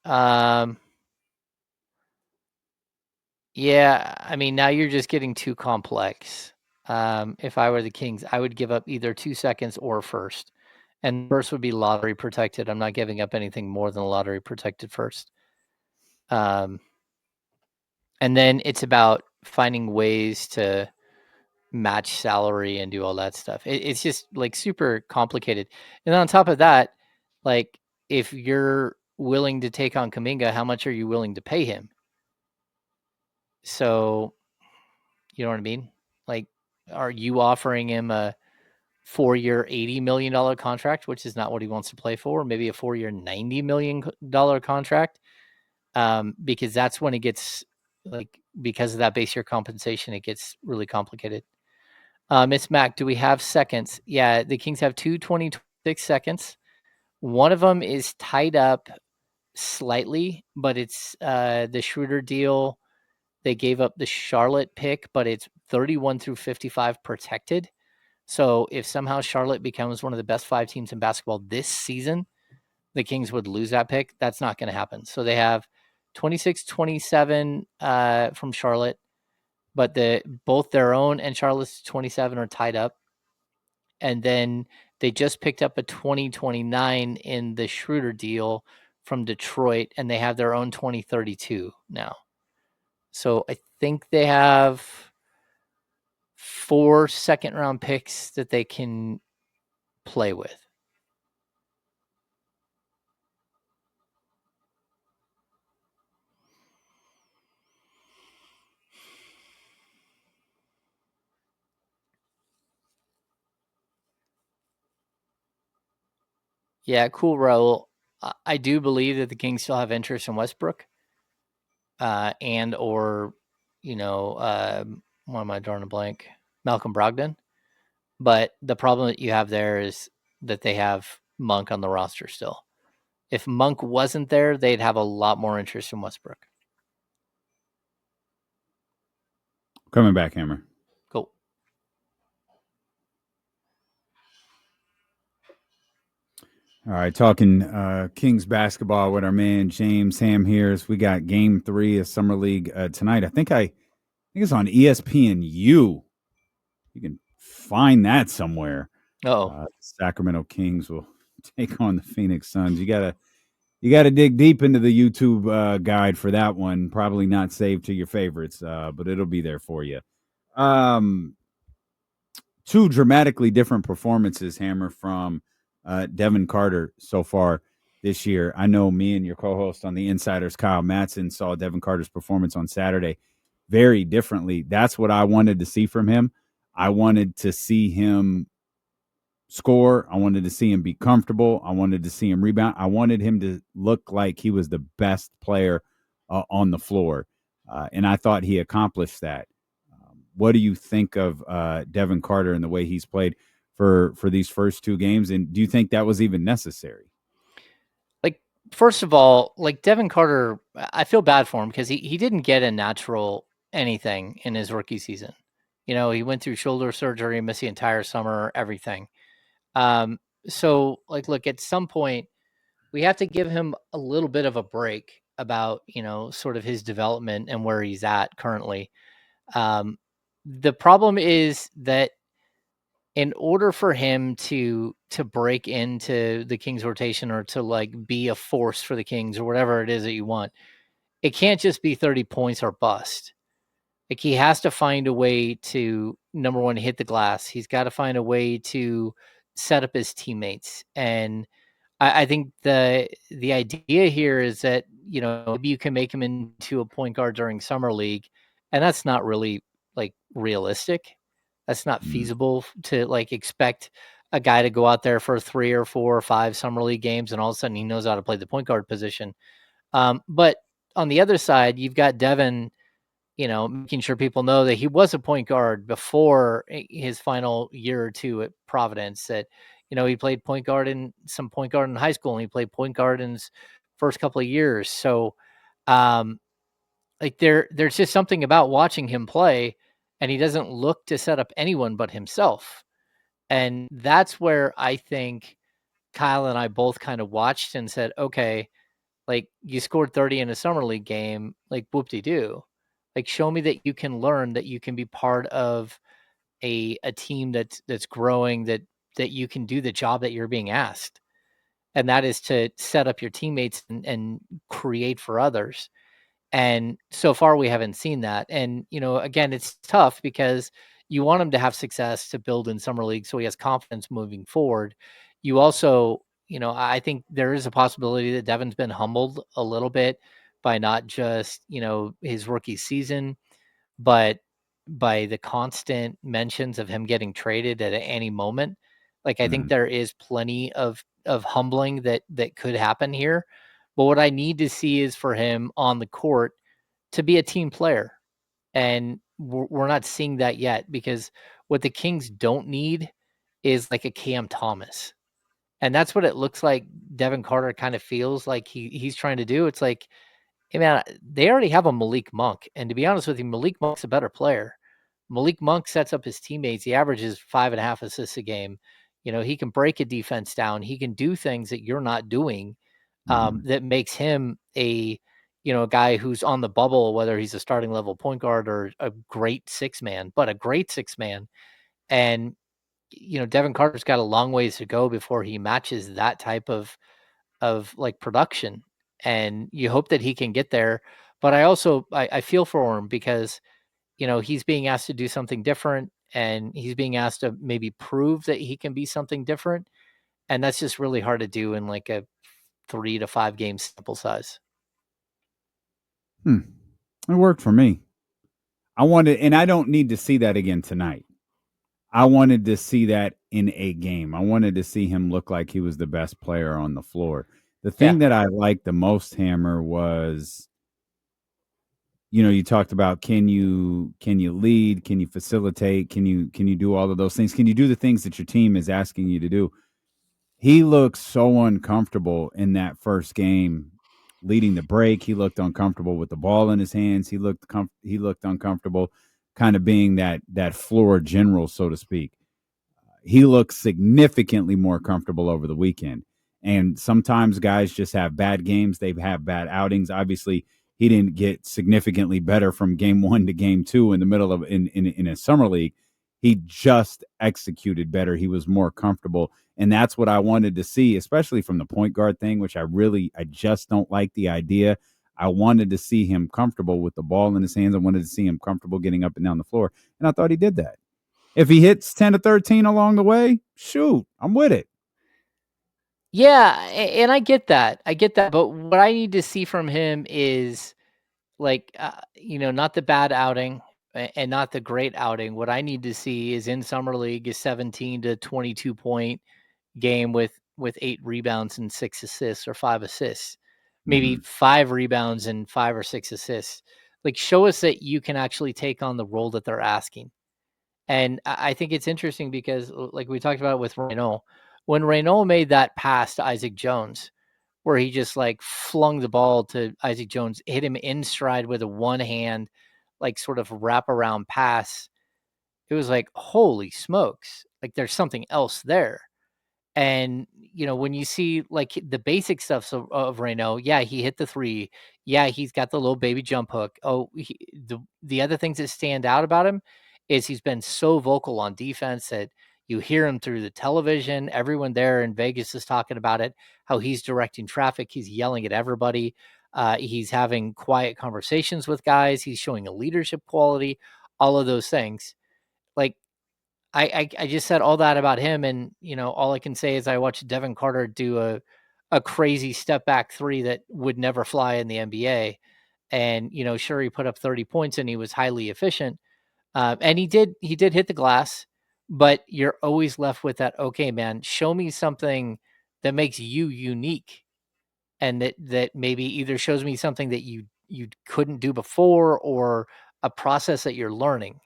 Yeah, I mean, now you're just getting too complex. If I were the Kings, I would give up either 2 seconds or first. And first would be lottery protected. I'm not giving up anything more than a lottery protected first. And then it's about finding ways to match salary and do all that stuff. It's just like super complicated. And on top of that, like if you're willing to take on Kaminga, how much are you willing to pay him? So, you know what I mean? Like, are you offering him a 4-year, $80 million contract, which is not what he wants to play for? Maybe a 4-year, $90 million contract? Because that's when it gets, like, because of that base year compensation, it gets really complicated. Miss Mac, do we have seconds? Yeah, the Kings have 2 2026 seconds. One of them is tied up slightly, but it's the Schroeder deal. They gave up the Charlotte pick, but it's 31 through 55 protected. So if somehow Charlotte becomes one of the best 5 teams in basketball this season, the Kings would lose that pick. That's not going to happen. So they have 26-27 from Charlotte, but both their own and Charlotte's 27 are tied up. And then they just picked up a 2029 in the Schroeder deal from Detroit, and they have their own 2032 now. So I think they have 4 second-round picks that they can play with. Yeah, cool, Raul. I do believe that the Kings still have interest in Westbrook, and or what am I drawing a blank? Malcolm Brogdon. But the problem that you have there is that they have Monk on the roster still. If Monk wasn't there, they'd have a lot more interest in Westbrook. Coming back, Hammer. Cool. All right, talking Kings basketball with our man James Ham here. We got Game 3 of Summer League tonight. I think it's on ESPN. You can find that somewhere. Sacramento Kings will take on the Phoenix Suns. You gotta dig deep into the YouTube guide for that one. Probably not saved to your favorites, but it'll be there for you. Two dramatically different performances, Hammer, from Devin Carter so far this year. I know me and your co-host on the Insiders, Kyle Matson, saw Devin Carter's performance on Saturday very differently. That's what I wanted to see from him. I wanted to see him score. I wanted to see him be comfortable. I wanted to see him rebound. I wanted him to look like he was the best player on the floor. And I thought he accomplished that. What do you think of Devin Carter and the way he's played for these first two games? And do you think that was even necessary? Like, first of all, like Devin Carter, I feel bad for him because he didn't get a natural anything in his rookie season. You know, he went through shoulder surgery, missed the entire summer, everything. So like, look, at some point we have to give him a little bit of a break about, sort of his development and where he's at currently. The problem is that in order for him to break into the Kings rotation or to like be a force for the Kings or whatever it is that you want, it can't just be 30 points or bust. Like, he has to find a way to, number one, hit the glass. He's got to find a way to set up his teammates. And I think the idea here is that, maybe you can make him into a point guard during summer league, and that's not really like realistic. That's not feasible to like expect a guy to go out there for 3 or 4 or 5 summer league games and all of a sudden he knows how to play the point guard position. But on the other side, you've got Devin, making sure people know that he was a point guard before his final year or two at Providence. That, he played point guard in high school, and he played point guard in his first couple of years. So, like there's just something about watching him play, and he doesn't look to set up anyone but himself. And that's where I think Kyle and I both kind of watched and said, okay, like, you scored 30 in a summer league game, like, whoop-de-doo. Like, show me that you can learn, that you can be part of a team that's growing, that you can do the job that you're being asked. And that is to set up your teammates and create for others. And so far we haven't seen that. And, again, it's tough because you want him to have success to build in summer league so he has confidence moving forward. You also, I think there is a possibility that Devin's been humbled a little bit by not just, his rookie season, but by the constant mentions of him getting traded at any moment. Like, I think there is plenty of humbling that could happen here. But what I need to see is for him on the court to be a team player. And we're not seeing that yet, because what the Kings don't need is like a Cam Thomas. And that's what it looks like Devin Carter kind of feels like he's trying to do. It's like, hey man, they already have a Malik Monk. And to be honest with you, Malik Monk's a better player. Malik Monk sets up his teammates. He averages 5.5 assists a game. He can break a defense down. He can do things that you're not doing, that makes him a guy who's on the bubble, whether he's a starting level point guard or a great 6-man, but a great 6-man. And, Devin Carter's got a long ways to go before he matches that type of like production. And you hope that he can get there. But I also, I feel for him because, he's being asked to do something different, and he's being asked to maybe prove that he can be something different. And that's just really hard to do in like a 3 to 5 game sample size. It worked for me. And I don't need to see that again tonight. I wanted to see that in a game. I wanted to see him look like he was the best player on the floor. The thing that I liked the most, Hammer, was, you talked about, can you lead? Can you facilitate? Can you do all of those things? Can you do the things that your team is asking you to do? He looked so uncomfortable in that first game leading the break. He looked uncomfortable with the ball in his hands. He looked uncomfortable kind of being that floor general, so to speak. He looks significantly more comfortable over the weekend. And sometimes guys just have bad games. They have bad outings. Obviously, he didn't get significantly better from game 1 to game 2 in the middle of in a summer league. He just executed better. He was more comfortable. And that's what I wanted to see, especially from the point guard thing, which I just don't like the idea. I wanted to see him comfortable with the ball in his hands. I wanted to see him comfortable getting up and down the floor. And I thought he did that. If he hits 10 to 13 along the way, shoot, I'm with it. Yeah, and I get that. But what I need to see from him is not the bad outing and not the great outing. What I need to see is in summer league a 17 to 22 point game with 8 rebounds and 6 assists or 5 assists. Maybe 5 rebounds and 5 or 6 assists. Like, show us that you can actually take on the role that they're asking. And I think it's interesting because, like we talked about with Reno, when Reno made that pass to Isaac Jones, where he just like flung the ball to Isaac Jones, hit him in stride with a one hand, like sort of wraparound pass. It was like, holy smokes, like there's something else there. And, when you see like the basic stuff of Reno, yeah, he hit the three. Yeah, he's got the little baby jump hook. Oh, the other things that stand out about him is he's been so vocal on defense that you hear him through the television. Everyone there in Vegas is talking about it, how he's directing traffic. He's yelling at everybody. He's having quiet conversations with guys. He's showing a leadership quality, all of those things. Like, I just said all that about him, and all I can say is I watched Devin Carter do a crazy step back three that would never fly in the NBA, and sure, he put up 30 points and he was highly efficient, and he did hit the glass, but you're always left with that. Okay, man, show me something that makes you unique, and that maybe either shows me something that you couldn't do before or a process that you're learning.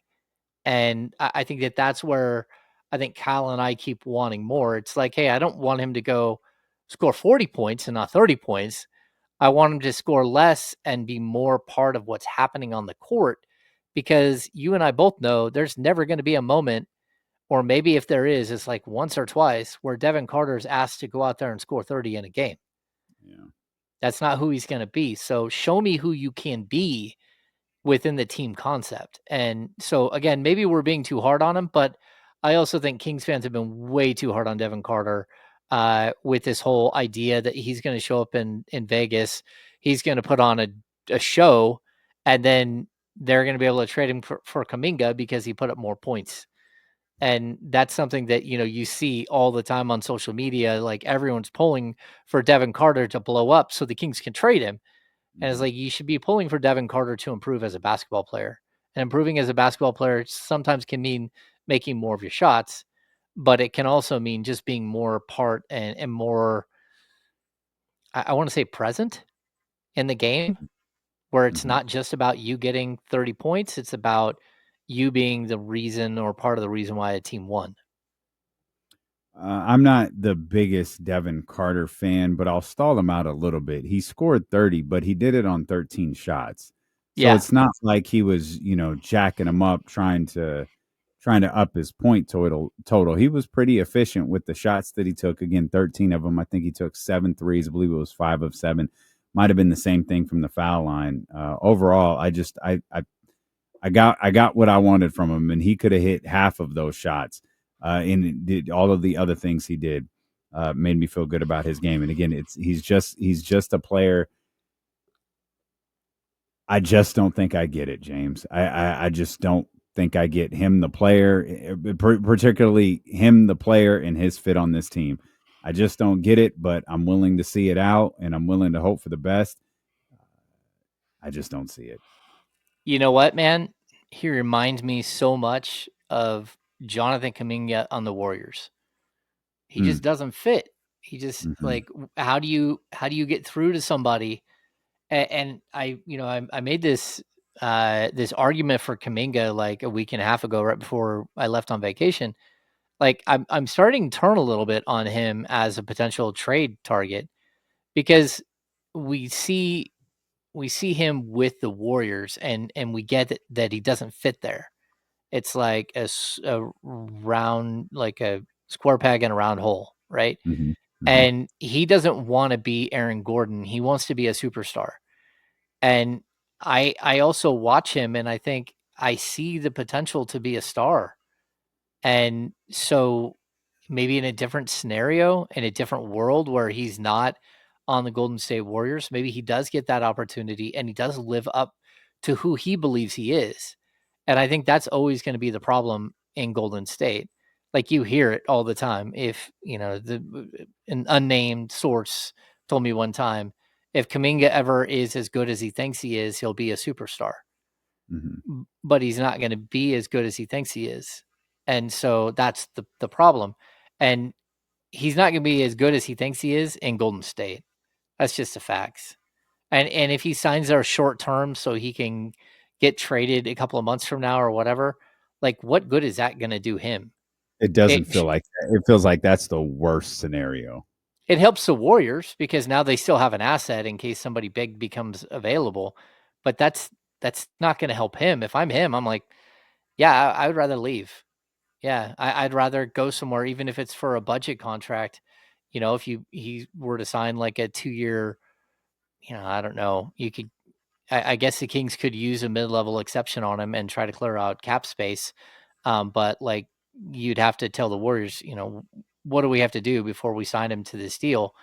And I think that's where I think Kyle and I keep wanting more. It's like, hey, I don't want him to go score 40 points and not 30 points. I want him to score less and be more part of what's happening on the court, because you and I both know there's never going to be a moment, or maybe if there is, it's like once or twice, where Devin Carter is asked to go out there and score 30 in a game. Yeah. That's not who he's going to be. So show me who you can be within the team concept. And so again, maybe we're being too hard on him, but I also think Kings fans have been way too hard on Devin Carter with this whole idea that he's going to show up in Vegas, he's going to put on a show, and then they're going to be able to trade him for Kaminga because he put up more points. And that's something that you see all the time on social media. Like, everyone's pulling for Devin Carter to blow up so the Kings can trade him. And it's like, you should be pulling for Devin Carter to improve as a basketball player. And improving as a basketball player sometimes can mean making more of your shots, but it can also mean just being more part and more, I want to say, present in the game, where it's Mhm. not just about you getting 30 points. It's about you being the reason or part of the reason why a team won. I'm not the biggest Devin Carter fan, but I'll stall him out a little bit. He scored 30, but he did it on 13 shots. So Yeah. it's not like he was, jacking him up trying to up his point total. He was pretty efficient with the shots that he took. Again, 13 of them. I think he took 7 threes. I believe it was 5 of 7. Might have been the same thing from the foul line. Overall, I got what I wanted from him, and he could have hit half of those shots. And did all of the other things he did made me feel good about his game. And again, he's just a player. I just don't think I get it, James. I just don't think I get him, the player, particularly him, the player, and his fit on this team. I just don't get it, but I'm willing to see it out, and I'm willing to hope for the best. I just don't see it. You know what, man? He reminds me so much of Jonathan Kaminga on the Warriors. He just doesn't fit. He just Mm-hmm. like, how do you get through to somebody? And I made this this argument for Kaminga like a week and a half ago, right before I left on vacation. Like, I'm starting to turn a little bit on him as a potential trade target, because we see him with the Warriors, and we get that he doesn't fit there. It's like a round, like a square peg in a round hole, right? Mm-hmm. Mm-hmm. And he doesn't want to be Aaron Gordon. He wants to be a superstar. And I also watch him, and I think I see the potential to be a star. And so maybe in a different scenario, in a different world where he's not on the Golden State Warriors, maybe he does get that opportunity and he does live up to who he believes he is. And I think that's always going to be the problem in Golden State. Like, you hear it all the time. If, an unnamed source told me one time, if Kaminga ever is as good as he thinks he is, he'll be a superstar. Mm-hmm. But he's not going to be as good as he thinks he is. And so that's the problem. And he's not going to be as good as he thinks he is in Golden State. That's just the facts. And if he signs there short term so he can get traded a couple of months from now or whatever, like, what good is that going to do him? It doesn't It feel like that. It feels like that's the worst scenario. it helps the Warriors because now they still have an asset in case somebody big becomes available, but that's not going to help him. If I'm him, I'm like, yeah, I would rather leave. Yeah, I'd rather go somewhere, even if it's for a budget contract. If he were to sign like a 2-year, I don't know, you could. I guess the Kings could use a mid-level exception on him and try to clear out cap space. But like, you'd have to tell the Warriors, what do we have to do before we sign him to this deal,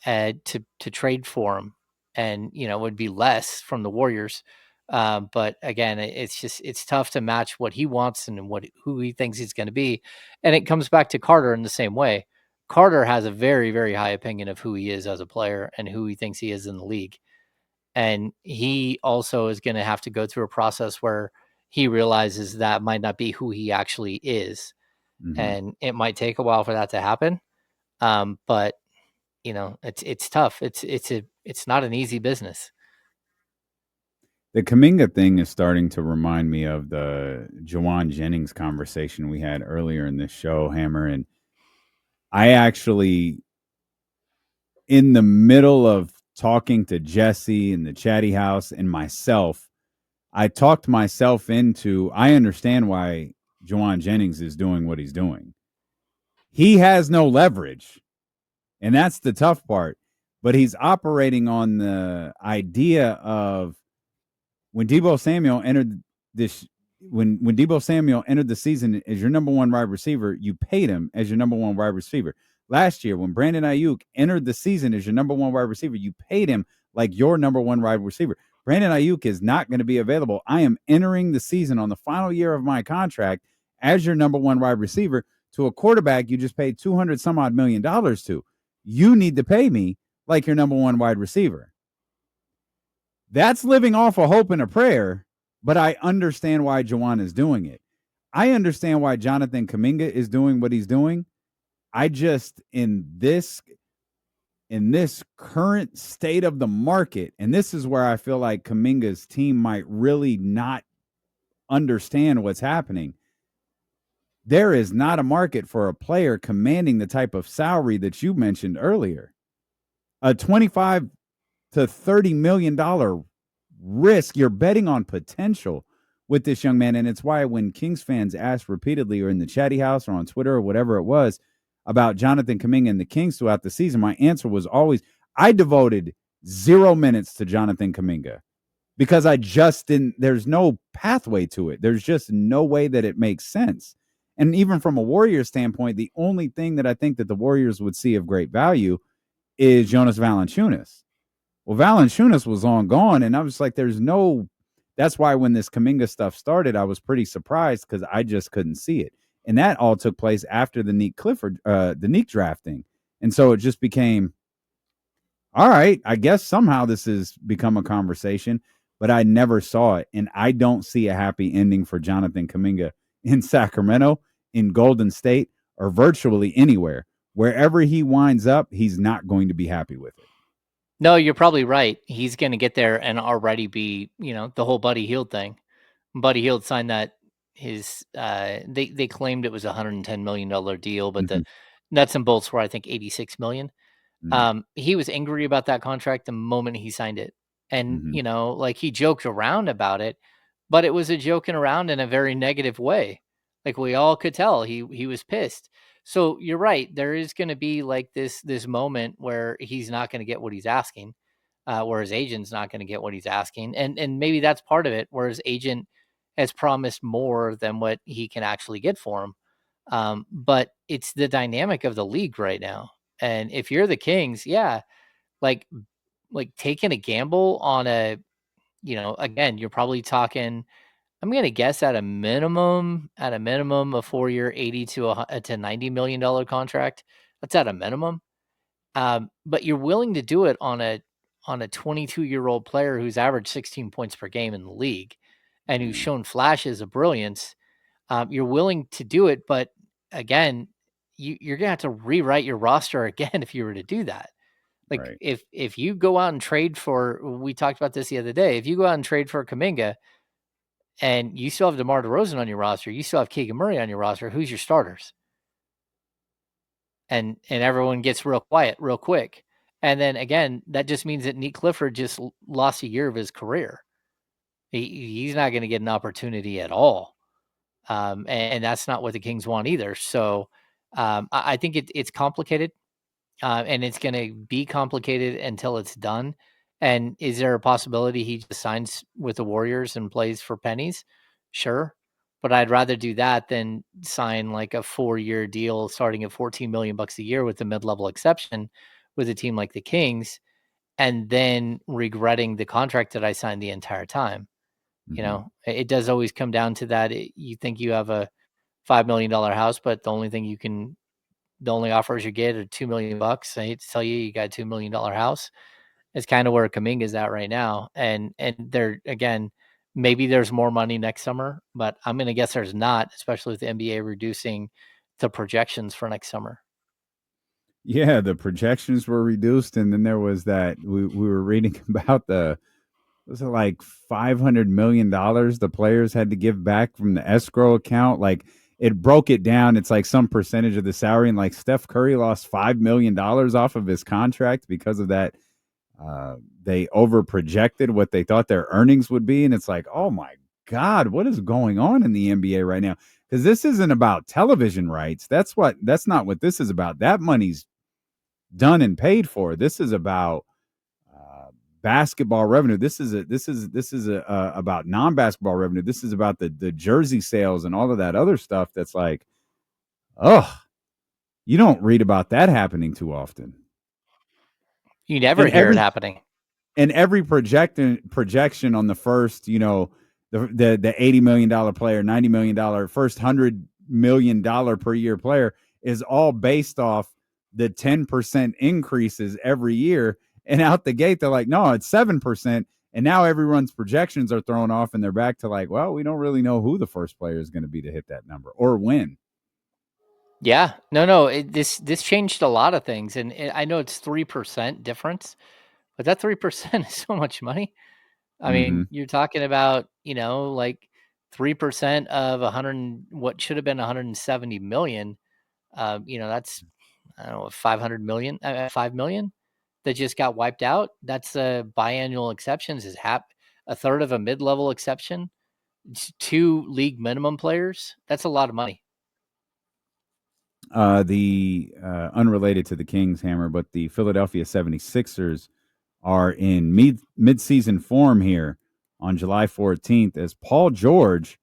to trade for him, and it would be less from the Warriors. But again, it's tough to match what he wants and who he thinks he's going to be, and it comes back to Carter in the same way. Carter has a very, very high opinion of who he is as a player and who he thinks he is in the league, and he also is going to have to go through a process where he realizes that might not be who he actually is, Mm-hmm. and it might take a while for that to happen. But it's tough. It's not an easy business. The Kaminga thing is starting to remind me of the Jawan Jennings conversation we had earlier in this show, Hammer. And I actually, in the middle of talking to Jesse and the Chatty House and myself, I talked myself into, I understand why Jawan Jennings is doing what he's doing. He has no leverage, and that's the tough part. But he's operating on the idea of, when Deebo Samuel entered this, when Deebo Samuel entered the season as your number one wide receiver, you paid him as your number one wide receiver. Last year, when Brandon Ayuk entered the season as your number one wide receiver, you paid him like your number one wide receiver. Brandon Ayuk is not going to be available. I am entering the season on the final year of my contract as your number one wide receiver to a quarterback you just paid $200 some odd million to. You need to pay me like your number one wide receiver. That's living off a hope and a prayer, but I understand why Jawan is doing it. I understand why Jonathan Kaminga is doing what he's doing. I just, in this current state of the market, and this is where I feel like Kaminga's team might really not understand what's happening. There is not a market for a player commanding the type of salary that you mentioned earlier. A $25 to $30 million risk. You're betting on potential with this young man. And it's why when Kings fans asked repeatedly, or in the Chatty House or on Twitter or whatever it was, about Jonathan Kaminga and the Kings throughout the season, my answer was always, I devoted 0 minutes to Jonathan Kaminga because I just didn't, there's no pathway to it. There's just no way that it makes sense. And even from a Warriors standpoint, the only thing that I think that the Warriors would see of great value is Jonas Valanciunas. Well, Valanciunas was long gone, and I was like, there's no – that's why when this Kaminga stuff started, I was pretty surprised because I just couldn't see it. And that all took place after the Clifford drafting. And so it just became, all right, I guess somehow this has become a conversation, but I never saw it. And I don't see a happy ending for Jonathan Kaminga in Sacramento, in Golden State, or virtually anywhere. Wherever he winds up, he's not going to be happy with it. No, you're probably right. He's going to get there and already be, the whole Buddy Hield thing. Buddy Hield signed that they claimed it was a $110 million deal, but the nuts and bolts were, I think, $86 million. He was angry about that contract the moment he signed it. And, like, he joked around about it, but it was a joking around in a very negative way. Like we all could tell he was pissed. So you're right. There is going to be like this moment where he's not going to get what he's asking, where his agent's not going to get what he's asking, and maybe that's part of it. Where his agent has promised more than what he can actually get for him. But it's the dynamic of the league right now. And if you're the Kings, yeah, like taking a gamble on a, again, you're probably talking, I'm going to guess at a minimum, a 4-year, 80 to $90 million contract. That's at a minimum. But you're willing to do it on a 22-year-old player who's averaged 16 points per game in the league and who's shown flashes of brilliance. You're willing to do it, but again, you're gonna have to rewrite your roster again if you were to do that. Like Right. if you go out and trade for, we talked about this the other day. If you go out and trade for Kaminga and you still have DeMar DeRozan on your roster, you still have Keegan Murray on your roster, who's your starters? And everyone gets real quiet real quick. And then again, that just means that Clifford just lost a year of his career. He's not going to get an opportunity at all. And that's not what the Kings want either. So I think it's complicated, and it's going to be complicated until it's done. And is there a possibility he just signs with the Warriors and plays for pennies? Sure. But I'd rather do that than sign like a 4-year deal starting at $14 million a year with the mid-level exception with a team like the Kings, and then regretting the contract that I signed the entire time. It does always come down to that. You think you have a $5 million house, but the only offers you get are $2 million. I hate to tell you, you got a $2 million house. It's kind of where Kaminga is at right now. And there again, maybe there's more money next summer, but I'm going to guess there's not, especially with the NBA reducing the projections for next summer. Yeah, the projections were reduced, and then there was that we were reading about was it like $500 million the players had to give back from the escrow account? Like it broke it down. It's like some percentage of the salary, and like Steph Curry lost $5 million off of his contract because of that. They over projected what they thought their earnings would be, and it's like, oh my God, what is going on in the NBA right now? Because this isn't about television rights. That's not what this is about. That money's done and paid for. This is about basketball revenue. This is about non-basketball revenue. This is about the jersey sales and all of that other stuff. That's like, oh, you don't read about that happening too often. You never hear it happening. And every projection on the first, the $80 million player, $90 million, first $100 million per year player is all based off the 10% increases every year. And out the gate, they're like, no, it's 7%. And now everyone's projections are thrown off, and they're back to like, well, we don't really know who the first player is going to be to hit that number or when. Yeah, no. This changed a lot of things, and I know it's 3% difference, but that 3% is so much money. I mean, you're talking about, like 3% of 100, what should have been 170 million. That's, I don't know, 500 million, 5 million that just got wiped out. That's biannual exceptions is a third of a mid-level exception, 2 league minimum players. That's a lot of money. The unrelated to the Kings, Hammer, but the Philadelphia 76ers are in mid-season form here on July 14th as Paul George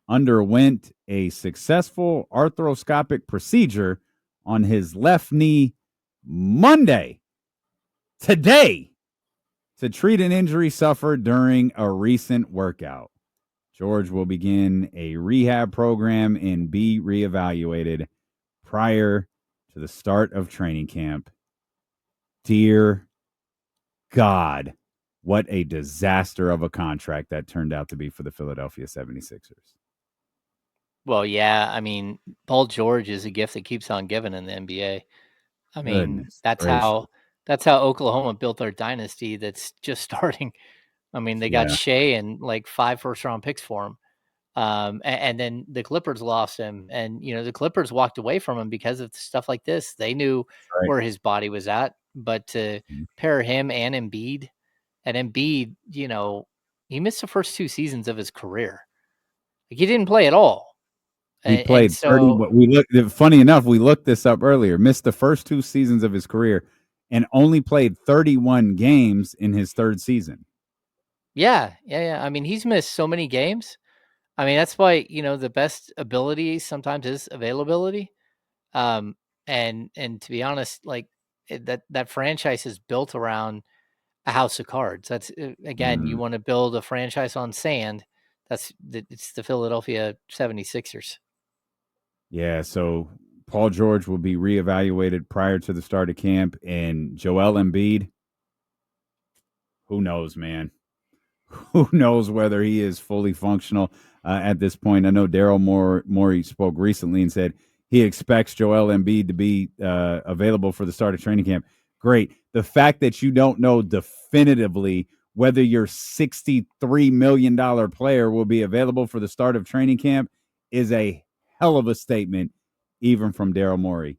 underwent a successful arthroscopic procedure on his left knee Monday, today, to treat an injury suffered during a recent workout. George will begin a rehab program and be reevaluated prior to the start of training camp. Dear God, what a disaster of a contract that turned out to be for the Philadelphia 76ers. Well, yeah, I mean, Paul George is a gift that keeps on giving in the NBA. I mean, that's how Oklahoma built their dynasty that's just starting. I mean, they got Shea and like 5 first-round picks for him. And then the Clippers lost him, and the Clippers walked away from him because of stuff like this. They knew where his body was at, but to pair him and Embiid, he missed the first 2 seasons of his career. Like, he didn't play at all. He And played 30. so Funny enough, we looked this up earlier. Missed the first 2 seasons of his career and only played 31 games in his third season. yeah. I mean, he's missed so many games. I mean, that's why, the best ability sometimes is availability. And to be honest, like, that franchise is built around a house of cards. That's again, you want to build a franchise on sand. It's the Philadelphia 76ers. Yeah, so Paul George will be reevaluated prior to the start of camp, and Joel Embiid, who knows, man? Who knows whether he is fully functional at this point? I know Daryl Morey spoke recently and said he expects Joel Embiid to be available for the start of training camp. Great. The fact that you don't know definitively whether your $63 million player will be available for the start of training camp is a hell of a statement, even from Daryl Morey.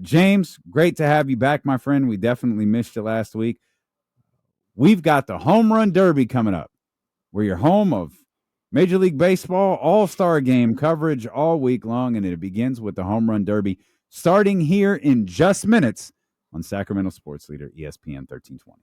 James, great to have you back, my friend. We definitely missed you last week. We've got the Home Run Derby coming up. We're your home of Major League Baseball All-Star Game coverage all week long, and it begins with the Home Run Derby starting here in just minutes on Sacramento Sports Leader ESPN 1320.